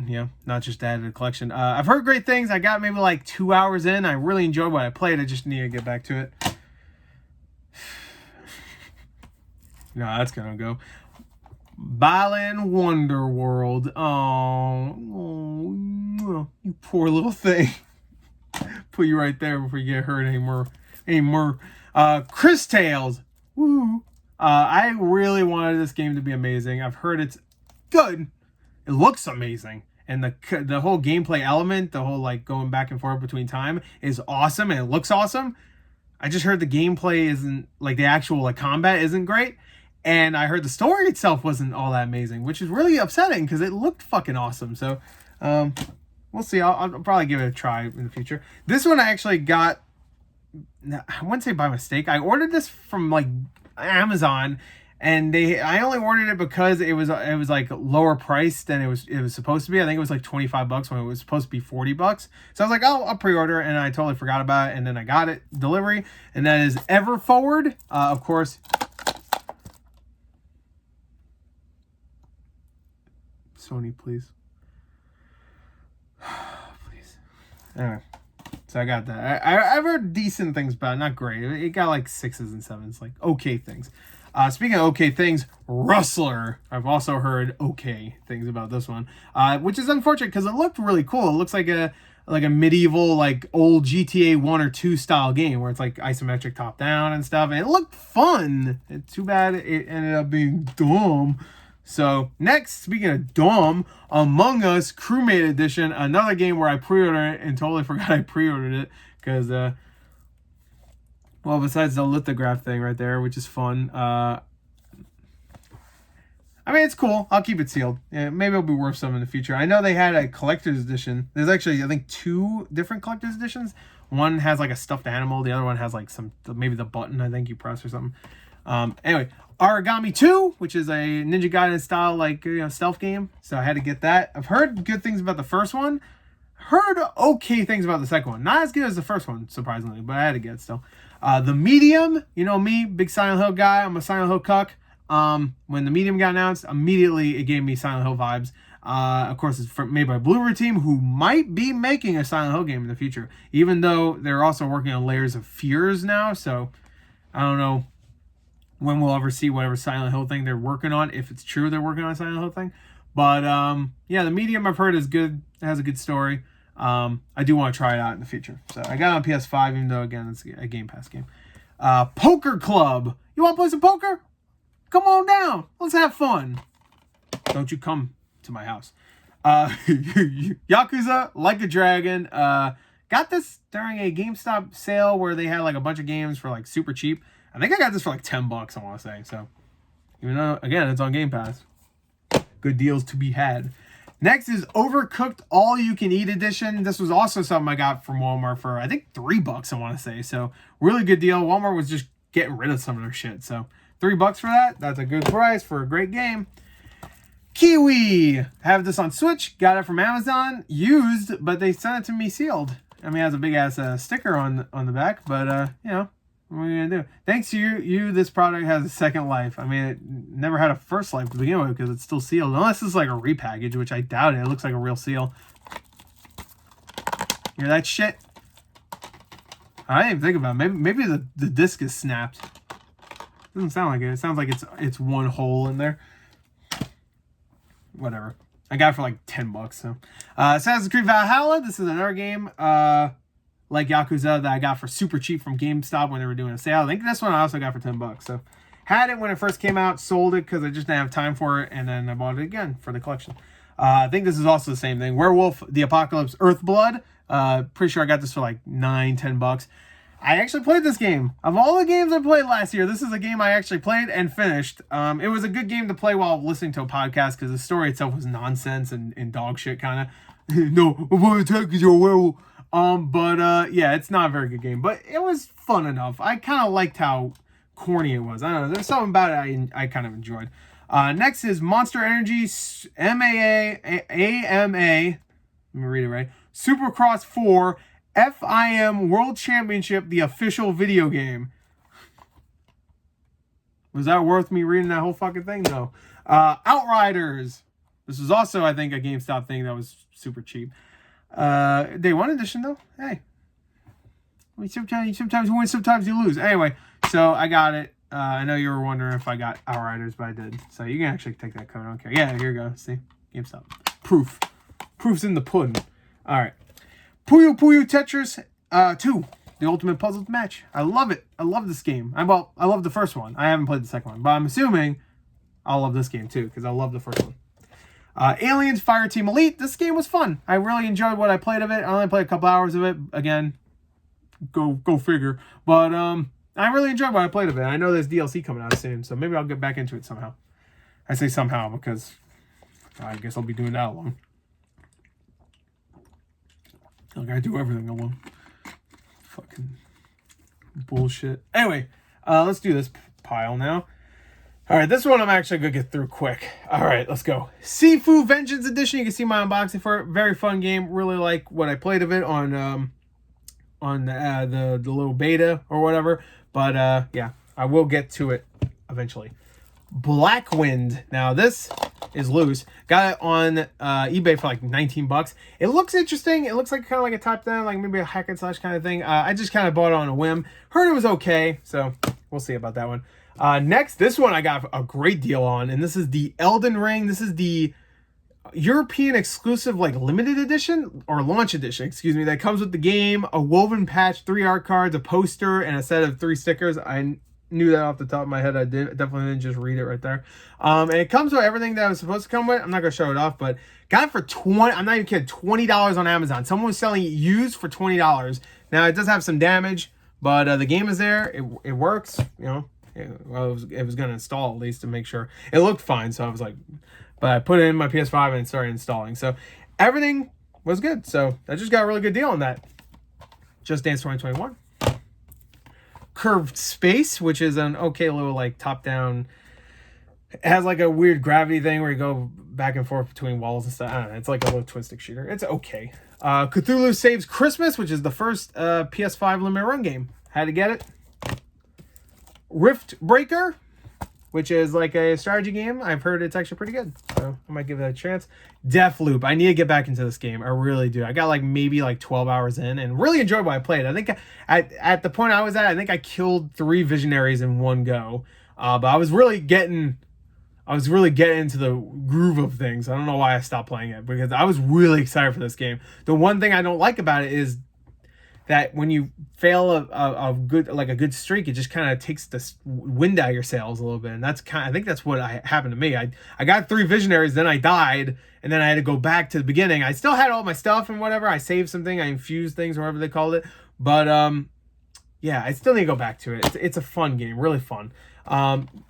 not just add to the collection. I've heard great things. I got maybe like 2 hours in. I really enjoyed what I played. I just need to get back to it. No, that's gonna go. Balan Wonderworld. Oh, you poor little thing. Put you right there before you get hurt anymore. Chris Tales. Woo. I really wanted this game to be amazing. I've heard it's good. It looks amazing. And the whole gameplay element, the whole like going back and forth between time is awesome and it looks awesome. I just heard the gameplay isn't, like the actual like combat isn't great. And I heard the story itself wasn't all that amazing, which is really upsetting because it looked fucking awesome. So, we'll see. I'll probably give it a try in the future. This one I actually got, I wouldn't say by mistake. I ordered this from like Amazon, and I only ordered it because it was like lower price than it was supposed to be. I think it was like $25 when it was supposed to be $40. So I was like, oh, I'll pre-order, and I totally forgot about it. And then I got it delivery, and that is Ever Forward, of course. Sony, please. Please. Anyway, so I got that. I've heard decent things about it. Not great. It got like 6s and 7s, like okay things. Speaking of okay things, Rustler. I've also heard okay things about this one, which is unfortunate because it looked really cool. It looks like a medieval, like old GTA 1 or 2 style game where it's like isometric top down and stuff. And it looked fun. It's too bad it ended up being dumb. So next, speaking of dumb, Among Us Crewmate Edition, another game where I pre-ordered it and totally forgot I pre-ordered it because, well, besides the lithograph thing right there, which is fun. I mean, it's cool. I'll keep it sealed. Yeah, maybe it'll be worth some in the future. I know they had a collector's edition. There's actually, I think, 2 different collector's editions. One has like a stuffed animal. The other one has like maybe the button I think you press or something. Anyway, Origami 2, which is a Ninja Gaiden style like stealth game. So I had to get that. I've heard good things about the first one. Heard okay things about the second one. Not as good as the first one, surprisingly, but I had to get it still. The Medium, you know me, big Silent Hill guy. I'm a Silent Hill cuck. When the Medium got announced, immediately it gave me Silent Hill vibes. Of course, it's made by Blue River Team, who might be making a Silent Hill game in the future, even though they're also working on Layers of Fears now. So I don't know when we'll ever see whatever Silent Hill thing they're working on, if it's true they're working on a Silent Hill thing. But yeah, the Medium I've heard is good. It has a good story. I do want to try it out in the future. So I got it on PS5, even though, again, it's a Game Pass game. Poker Club. You want to play some poker? Come on down. Let's have fun. Don't you come to my house. Yakuza Like a Dragon. Got this during a GameStop sale where they had like a bunch of games for like super cheap. I think I got this for like $10, I want to say. So, even though, again, it's on Game Pass. Good deals to be had. Next is Overcooked All You Can Eat Edition. This was also something I got from Walmart for, I think, $3, I want to say. So, really good deal. Walmart was just getting rid of some of their shit. So, $3 for that. That's a good price for a great game. Kiwi. Have this on Switch. Got it from Amazon. Used, but they sent it to me sealed. I mean, it has a big-ass sticker on the back. But, you know. What are you gonna do? Thanks to you, this product has a second life. I mean, it never had a first life to begin with because it's still sealed. Unless it's like a repackage, which I doubt it. It looks like a real seal. Hear that shit? I didn't even think about it. Maybe the disc is snapped. Doesn't sound like it. It sounds like it's one hole in there. Whatever. I got it for like $10. So, Assassin's Creed Valhalla. This is another game. Like Yakuza that I got for super cheap from GameStop when they were doing a sale. I think this one I also got for $10. So had it when it first came out, sold it because I just didn't have time for it, and then I bought it again for the collection. I think this is also the same thing. Werewolf the Apocalypse Earthblood. Pretty sure I got this for like $10. I actually played this game. Of all the games I played last year, this is a game I actually played and finished. It was a good game to play while listening to a podcast because the story itself was nonsense and dog shit kind of. No, I'm going to attack because you're a werewolf. Yeah, it's not a very good game, but it was fun enough. I kind of liked how corny it was. I don't know. There's something about it I kind of enjoyed. Next is Monster Energy AMA me read it right. Supercross 4 FIM World Championship, the official video game. Was that worth me reading that whole fucking thing? No. Outriders. This was also, I think, a GameStop thing that was super cheap. Day 1 edition, though. Hey. I mean, sometimes you win, sometimes you lose. Anyway, so I got it. I know you were wondering if I got Outriders, but I did. So you can actually take that code. I don't care. Yeah, here you go. See? GameStop. Proof. Proof's in the pudding. All right. Puyo Puyo Tetris 2. The Ultimate Puzzle Match. I love it. I love this game. I love the first one. I haven't played the second one, but I'm assuming I'll love this game too, because I love the first one. Aliens Fireteam Elite. This game was fun. I really enjoyed what I played of it. I only played a couple hours of it. Again, go figure. But I really enjoyed what I played of it. I know there's DLC coming out soon, so maybe I'll get back into it somehow. I say somehow because I guess I'll be doing that alone. I gotta do everything alone. Fucking bullshit. Anyway, let's do this pile now. All right, this one I'm actually gonna get through quick. All right, let's go. Sifu Vengeance Edition. You can see my unboxing for it. Very fun game. Really like what I played of it on the little beta or whatever. But yeah, I will get to it eventually. Black Wind. Now this is loose. Got it on eBay for like 19 bucks. It looks interesting. It looks like kind of like a top down, like maybe a hack and slash kind of thing. I just kind of bought it on a whim. Heard it was okay, so we'll see about that one. Next, this one I got a great deal on, and this is the Elden Ring. This is the European exclusive, like limited edition or launch edition, excuse me, that comes with the game, a woven patch, 3 art cards, a poster, and a set of 3 stickers. I knew that off the top of my head. I definitely didn't just read it right there. And it comes with everything that it was supposed to come with. I'm not gonna show it off, but got it for I'm not even kidding, $20 on Amazon. Someone was selling it used for $20. Now it does have some damage, but the game is there. It works. You know, it was gonna install at least to make sure it looked fine. So I was like, but I put it in my PS5 and it started installing. So everything was good. So I just got a really good deal on that. Just Dance 2021. Curved Space, which is an okay little like top down. It has like a weird gravity thing where you go back and forth between walls and stuff. I don't know, it's like a little twin stick shooter. It's okay. Cthulhu Saves Christmas, which is the first PS5 limited run game. Had to get it. Rift Breaker, which is like a strategy game. I've heard it's actually pretty good, so I might give it a chance. Deathloop. I need to get back into this game. I really do. I got like maybe like 12 hours in and really enjoyed what I played. I think at the point I was at, I think I killed 3 visionaries in one go. But I was really getting into the groove of things. I don't know why I stopped playing it, because I was really excited for this game. The one thing I don't like about it is that when you fail a good streak, it just kind of takes the wind out of your sails a little bit, and I think that's what happened to me. I got 3 visionaries, then I died, and then I had to go back to the beginning. I still had all my stuff and whatever. I saved something, I infused things, or whatever they called it. But yeah, I still need to go back to it. It's a fun game, really fun.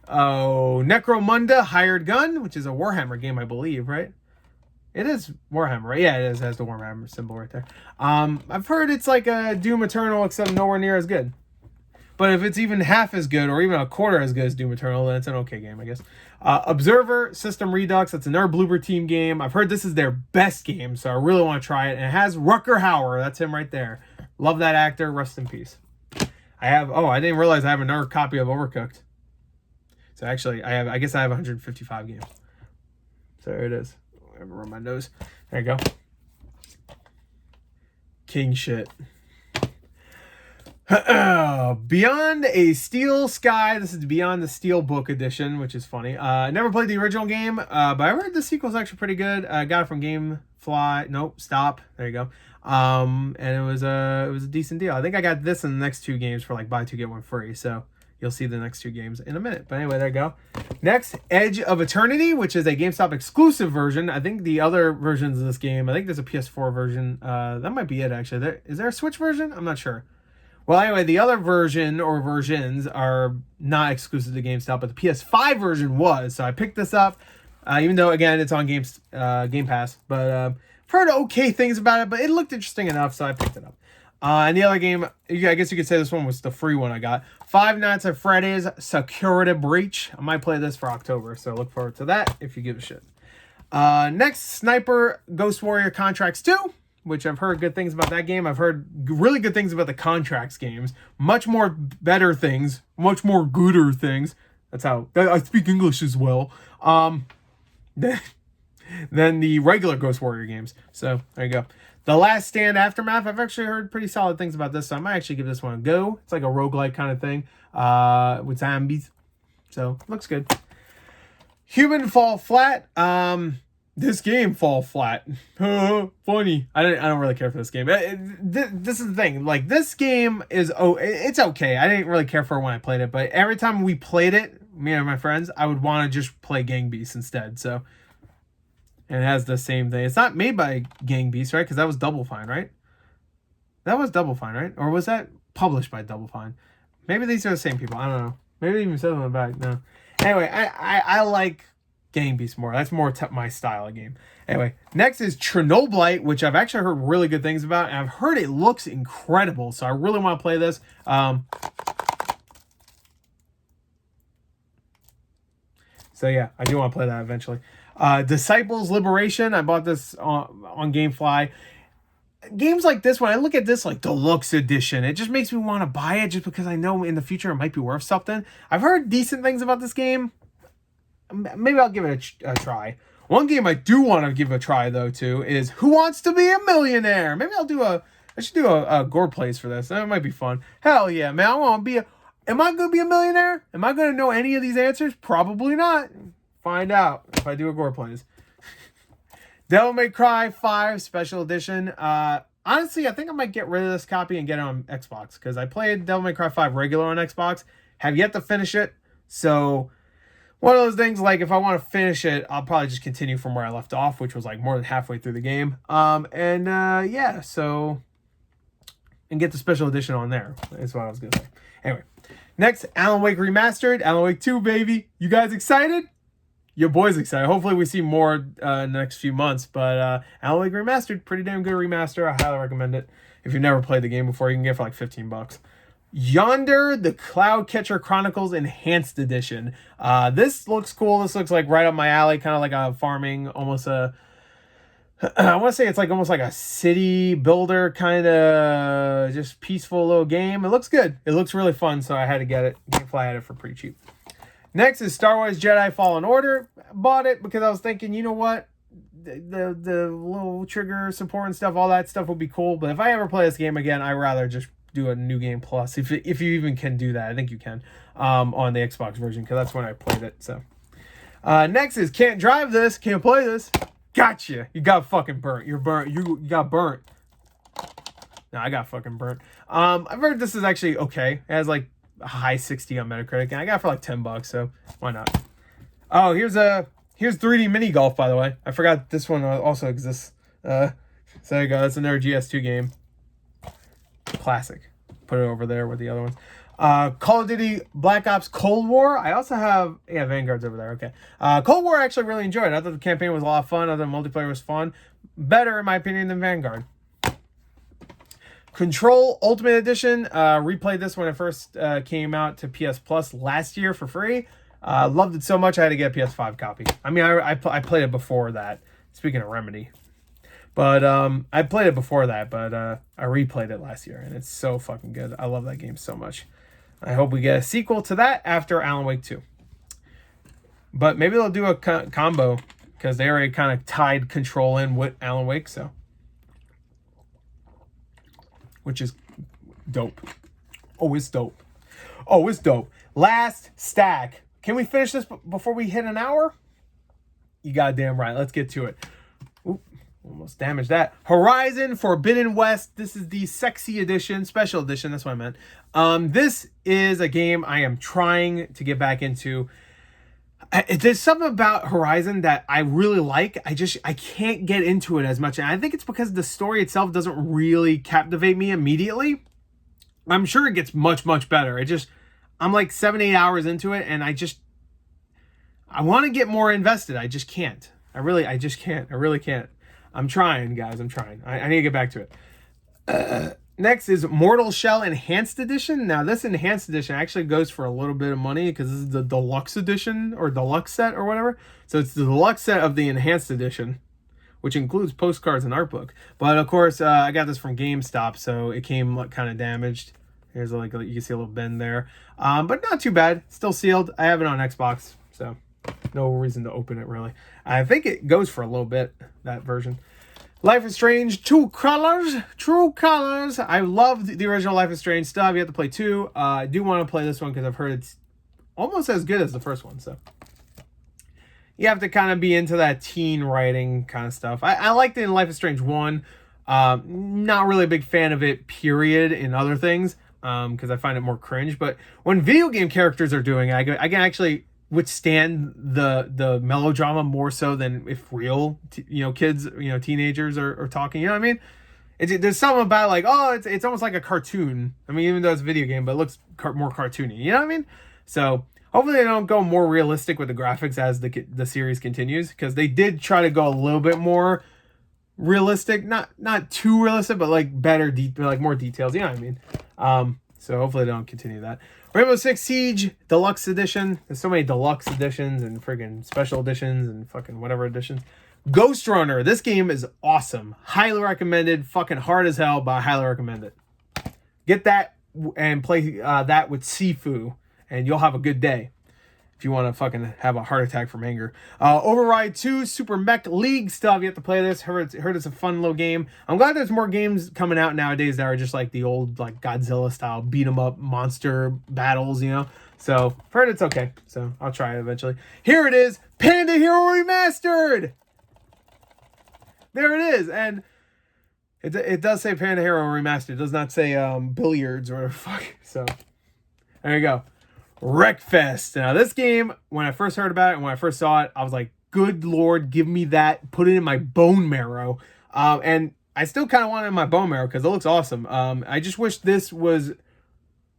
Necromunda Hired Gun, which is a Warhammer game, I believe, right? It is Warhammer, right? Yeah, it has the Warhammer symbol right there. I've heard it's like a Doom Eternal, except nowhere near as good. But if it's even half as good, or even a quarter as good as Doom Eternal, then it's an okay game, I guess. Observer System Redux. It's another Bloober Team game. I've heard this is their best game, so I really want to try it. And it has Rutger Hauer. That's him right there. Love that actor. Rest in peace. I didn't realize I have another copy of Overcooked. So actually, I guess I have 155 games. So there it is. Run my nose. There you go. King shit. Beyond a Steel Sky. This is Beyond the Steel Book edition, which is funny. I never played the original game, but I heard the sequel's actually pretty good. I got it from GameFly. Nope, stop. There you go. And it was a decent deal. I think I got this in the next 2 games for like buy 2 get 1 free. So you'll see the next 2 games in a minute. But anyway, there you go. Next, Edge of Eternity, which is a GameStop exclusive version. I think the other versions of this game, I think there's a PS4 version. That might be it, actually. Is there a Switch version? I'm not sure. Well, anyway, the other version or versions are not exclusive to GameStop, but the PS5 version was. So I picked this up, even though, again, it's on Game Pass. But I've heard okay things about it, but it looked interesting enough, so I picked it up. And the other game, I guess you could say this one was the free one I got. Five Nights at Freddy's Security Breach. I might play this for October, so look forward to that if you give a shit. Next, Sniper Ghost Warrior Contracts 2, which I've heard good things about that game. I've heard really good things about the Contracts games. Much more better things. Much more gooder things. That's how... I speak English as well. Than the regular Ghost Warrior games. So, there you go. The Last Stand Aftermath. I've actually heard pretty solid things about this, so I might actually give this one a go. It's like a roguelike kind of thing with zombies. So, looks good. Human Fall Flat. This game fall flat. Funny. I don't really care for this game. This is the thing. Like, this game is... it's okay. I didn't really care for it when I played it, but every time we played it, me and my friends, I would want to just play Gang Beasts instead, so... And it has the same thing. It's not made by Gang Beasts, right? Because that was Double Fine, right? That was Double Fine, right? Or was that published by Double Fine? Maybe these are the same people. I don't know. Maybe they even said on the back. No. Anyway, I like Gang Beasts more. That's more my style of game. Anyway, next is Chernobylite, which I've actually heard really good things about. And I've heard it looks incredible. So I really want to play this. So yeah, I do want to play that eventually. Disciples Liberation. I bought this on GameFly. Games like this, when I look at this like deluxe edition, it just makes me want to buy it just because I know in the future it might be worth something. I've heard decent things about this game. Maybe I'll give it a try. One game I do want to give a try though too is Who Wants to Be a Millionaire? Maybe I should do a gore plays for this. That might be fun. Hell yeah, man. I want to be am I going to be a millionaire? Am I going to know any of these answers? Probably not. Find out if I do a gore plays. Devil May Cry 5 Special Edition. Honestly, I think I might get rid of this copy and get it on Xbox because I played Devil May Cry 5 regular on Xbox. Have yet to finish it. So one of those things, like if I want to finish it, I'll probably just continue from where I left off, which was like more than halfway through the game. Yeah, so and get the special edition on there. That's what I was gonna say. Anyway, next, Alan Wake Remastered, Alan Wake 2, baby. You guys excited? Your boy's excited. Hopefully we see more in the next few months. But Alan Wake Remastered, pretty damn good remaster. I highly recommend it. If you've never played the game before, you can get it for like $15. Yonder, the Cloudcatcher Chronicles Enhanced Edition. This looks cool. This looks like right up my alley, kind of like a farming, almost a... I want to say it's like almost like a city builder kind of just peaceful little game. It looks good. It looks really fun, so I had to get it. GameFly had it for pretty cheap. Next is Star Wars Jedi Fallen Order. Bought it because I was thinking, you know what? The little trigger support and stuff, all that stuff would be cool. But if I ever play this game again, I'd rather just do a New Game Plus. If you even can do that. I think you can on the Xbox version because that's when I played it. So next is Can't Drive This. Can't play this. Gotcha. You got fucking burnt. You're burnt. You got burnt. No, I got fucking burnt. I've heard this is actually okay. It has like a high 60 on Metacritic, and I got it for like $10, so why not? Oh, here's 3D Mini Golf, by the way. I forgot this one also exists. So there you go. That's another GS2 game. Classic. Put it over there with the other ones. Call of Duty Black Ops Cold War. I also have... Yeah, Vanguard's over there. Okay. Cold War I actually really enjoyed. I thought the campaign was a lot of fun. I thought the multiplayer was fun. Better, in my opinion, than Vanguard. Control Ultimate Edition. Replayed this when it first came out to PS Plus last year for free. Loved it so much I had to get a PS5 copy. I mean, I played it before that. Speaking of Remedy. But I played it before that, but I replayed it last year, and it's so fucking good. I love that game so much. I hope we get a sequel to that after Alan Wake 2. But maybe they'll do a combo, because they already kind of tied Control in with Alan Wake, so. Which is dope. Oh, it's dope. Oh, it's dope. Last stack. Can we finish this before we hit an hour? You goddamn right. Let's get to it. Oop, almost damaged that. Horizon Forbidden West. This is the sexy edition, special edition. That's what I meant. This is a game I am trying to get back into. There's something about Horizon that I really like. I can't get into it as much. And I think it's because the story itself doesn't really captivate me immediately. I'm sure it gets much, much better. I'm like 7-8 hours into it, and I want to get more invested. I just can't. I just can't. I really can't. I'm trying, guys. I'm trying. I need to get back to it. Next is Mortal Shell Enhanced Edition. Now, this Enhanced Edition actually goes for a little bit of money because this is the Deluxe Edition or Deluxe set or whatever. So it's the Deluxe set of the Enhanced Edition, which includes postcards and art book. But of course, I got this from GameStop, so it came kind of damaged. Here's like you can see a little bend there, but not too bad. Still sealed. I have it on Xbox, so no reason to open it really. I think it goes for a little bit, that version. Life is Strange, True Colors. I loved the original Life is Strange stuff. You have to play 2. I do want to play this one because I've heard it's almost as good as the first one. So you have to kind of be into that teen writing kind of stuff. I liked it in Life is Strange 1. Not really a big fan of it, period, in other things, because I find it more cringe. But when video game characters are doing it, I can actually withstand the melodrama more so than if real kids, teenagers are talking. You know what I mean? There's something about like, oh, it's almost like a cartoon. I mean, even though it's a video game, but it looks more cartoony. You know what I mean? So hopefully they don't go more realistic with the graphics as the series continues, because they did try to go a little bit more realistic, not too realistic, but like better, like more details. You know what I mean? So hopefully they don't continue that. Rainbow Six Siege Deluxe Edition. There's so many deluxe editions and friggin' special editions and fucking whatever editions. Ghost Runner. This game is awesome. Highly recommended. Fucking hard as hell, but I highly recommend it. Get that and play that with Sifu, and you'll have a good day. If you want to fucking have a heart attack from anger. Override 2, Super Mech League stuff. You have to play this. Heard it's a fun little game. I'm glad there's more games coming out nowadays that are just like the old like Godzilla style beat 'em up monster battles, So heard it's okay. So I'll try it eventually. Here it is, Panda Hero Remastered. There it is, and it does say Panda Hero Remastered. It does not say billiards or whatever the fuck. So there you go. Wreckfest. Now this game, when I first heard about it and when I first saw it, I was like, good lord, give me that, put it in my bone marrow. And I still kind of want it in my bone marrow because it looks awesome. I just wish this was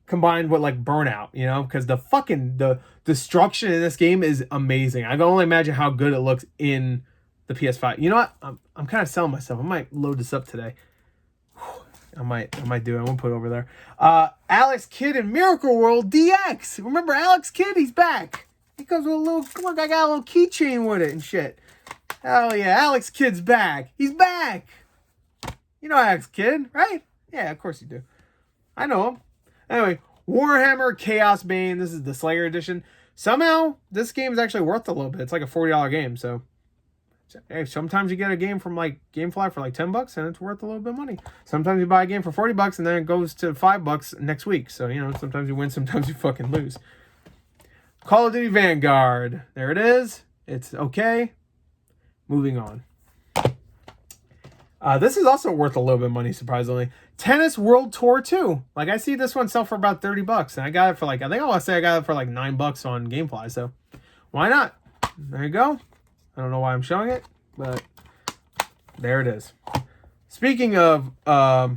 combined with like Burnout, because the destruction in this game is amazing. I can only imagine how good it looks in the PS5. You know what? I'm kind of selling myself. I might load this up today. I might do it. I'm gonna put it over there. Alex Kidd in Miracle World DX. Remember Alex Kidd? He's back. He comes with a little. Look, I got a little keychain with it and shit. Hell yeah, Alex Kidd's back. He's back. You know Alex Kidd, right? Yeah, of course you do. I know him. Anyway, Warhammer Chaos Bane. This is the Slayer edition. Somehow this game is actually worth a little bit. It's like a $40 game. So hey, sometimes you get a game from like GameFly for like $10 and it's worth a little bit of money. Sometimes you buy a game for $40 and then it goes to $5 next week. So, sometimes you win, sometimes you fucking lose. Call of Duty Vanguard. There it is. It's okay. Moving on. This is also worth a little bit of money, surprisingly. Tennis World Tour 2. Like, I see this one sell for about $30 and I got it for like, I think I want to say I got it for like $9 on GameFly. So why not? There you go. I don't know why I'm showing it, but there it is. Speaking of, I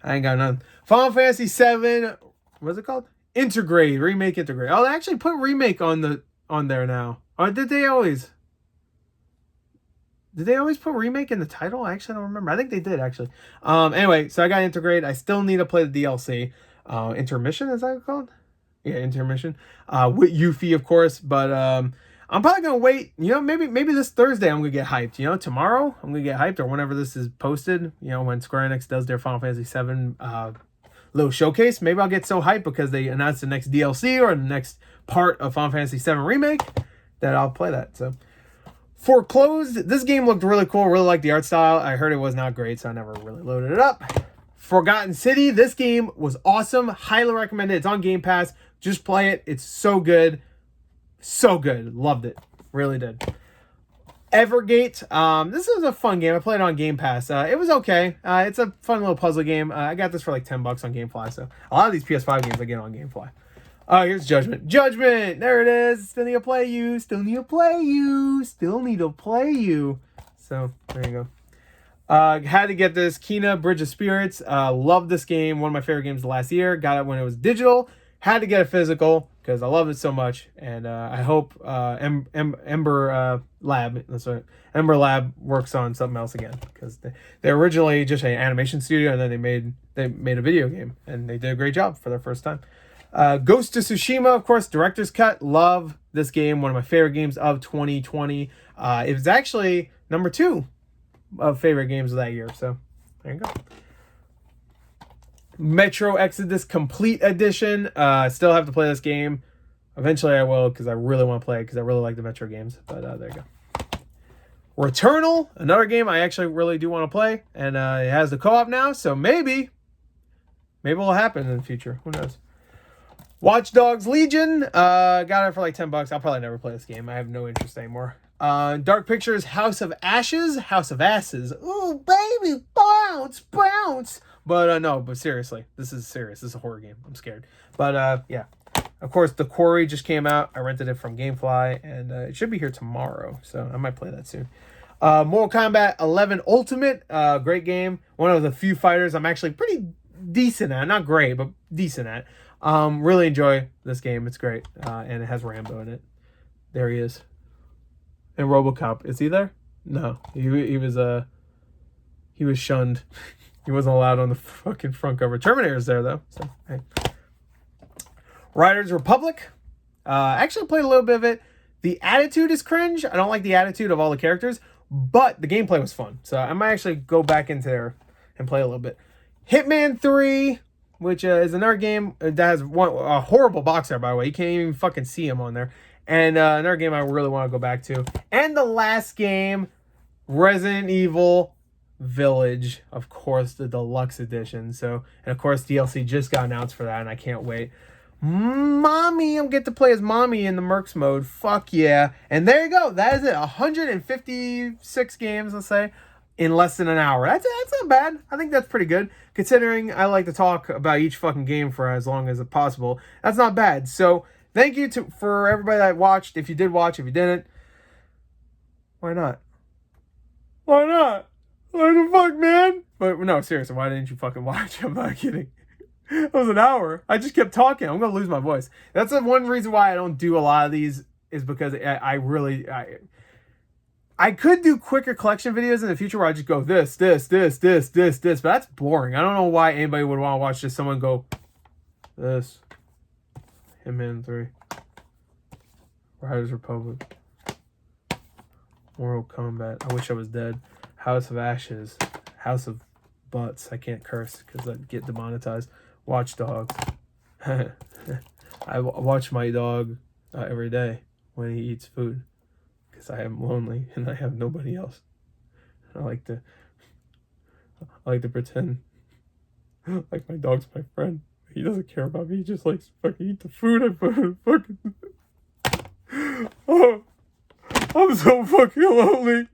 ain't got nothing. Final Fantasy VII, what's it called? Remake Integrate. Oh, they actually put remake on there now. Or did they always? Did they always put remake in the title? I actually don't remember. I think they did actually. Anyway, so I got Integrate. I still need to play the DLC. Intermission, is that what it's called? Yeah, Intermission. With Yuffie, of course, but I'm probably gonna wait. Maybe this Thursday I'm gonna get hyped. Tomorrow I'm gonna get hyped, or whenever this is posted. When Square Enix does their Final Fantasy VII little showcase, maybe I'll get so hyped because they announced the next DLC or the next part of Final Fantasy VII Remake that I'll play that. So Foreclosed. This game looked really cool. Really liked the art style. I heard it was not great, so I never really loaded it up. Forgotten City. This game was awesome. Highly recommend it. It's on Game Pass. Just play it. It's so good. So good. Loved it. Really did. Evergate. This is a fun game. I played it on Game Pass. It was okay. It's a fun little puzzle game. I got this for like $10 on GameFly. So a lot of these PS5 games I get on GameFly. Here's Judgment. Judgment! There it is. Still need to play you. Still need to play you. Still need to play you. So, there you go. Had to get this. Kena, Bridge of Spirits. Loved this game. One of my favorite games of last year. Got it when it was digital. Had to get it physical. because I love it so much, and I hope Ember Lab, that's right, Ember Lab works on something else again, because they're originally just an animation studio, and then they made a video game, and they did a great job for their first time. Ghost of Tsushima, of course, director's cut. Love this game, one of my favorite games of 2020. It was actually number 2 of favorite games of that year. So there you go. Metro Exodus Complete Edition. Still have to play this game. Eventually I will, because I really want to play it, because I really like the Metro games. But there you go. Returnal, another game I actually really do want to play, and it has the co-op now, so maybe it'll happen in the future. Who knows? Watch Dogs Legion, got it for like $10. I'll probably never play this game. I have no interest anymore. Dark Pictures House of Ashes, House of Asses. Ooh, baby, bounce, bounce. But no, but seriously, this is serious. This is a horror game. I'm scared. But yeah. Of course, The Quarry just came out. I rented it from Gamefly, and it should be here tomorrow, so I might play that soon. Mortal Kombat 11 Ultimate, great game. One of the few fighters I'm actually pretty decent at. Not great, but decent at. Really enjoy this game. It's great, and it has Rambo in it. There he is. And RoboCop, is he there? No, he was shunned. He wasn't allowed on the fucking front cover. Terminator's there though, so hey. Riders Republic. I actually played a little bit of it. The attitude is cringe. I don't like the attitude of all the characters, but the gameplay was fun. So I might actually go back into there and play a little bit. Hitman 3, which is another game that has a horrible box art, by the way. You can't even fucking see him on there. And another game I really want to go back to. And the last game, Resident Evil Village. Of course, the deluxe edition. So, and of course, DLC just got announced for that, and I can't wait. Mommy, I'm get to play as Mommy in the Mercs mode. Fuck yeah. And there you go. That is it. 156 games, let's say, in less than an hour. That's not bad. I think that's pretty good, considering I like to talk about each fucking game for as long as possible. That's not bad. So thank you for everybody that watched. If you did watch, if you didn't, why not? Why not? Why the fuck, man? But no, seriously, why didn't you fucking watch? I'm not kidding. It was an hour. I just kept talking. I'm gonna lose my voice. That's the one reason why I don't do a lot of these, is because I could do quicker collection videos in the future where I just go this, but that's boring. I don't know why anybody would want to watch just someone go this. Hitman 3. Riders Republic. Mortal Kombat. I wish I was dead. House of Ashes. House of Butts. I can't curse because I'd get demonetized. Watch Dogs. I watch my dog every day when he eats food, because I am lonely and I have nobody else. I like to pretend like my dog's my friend. He doesn't care about me. He just likes to fucking eat the food I put in fucking. Oh, I'm so fucking lonely.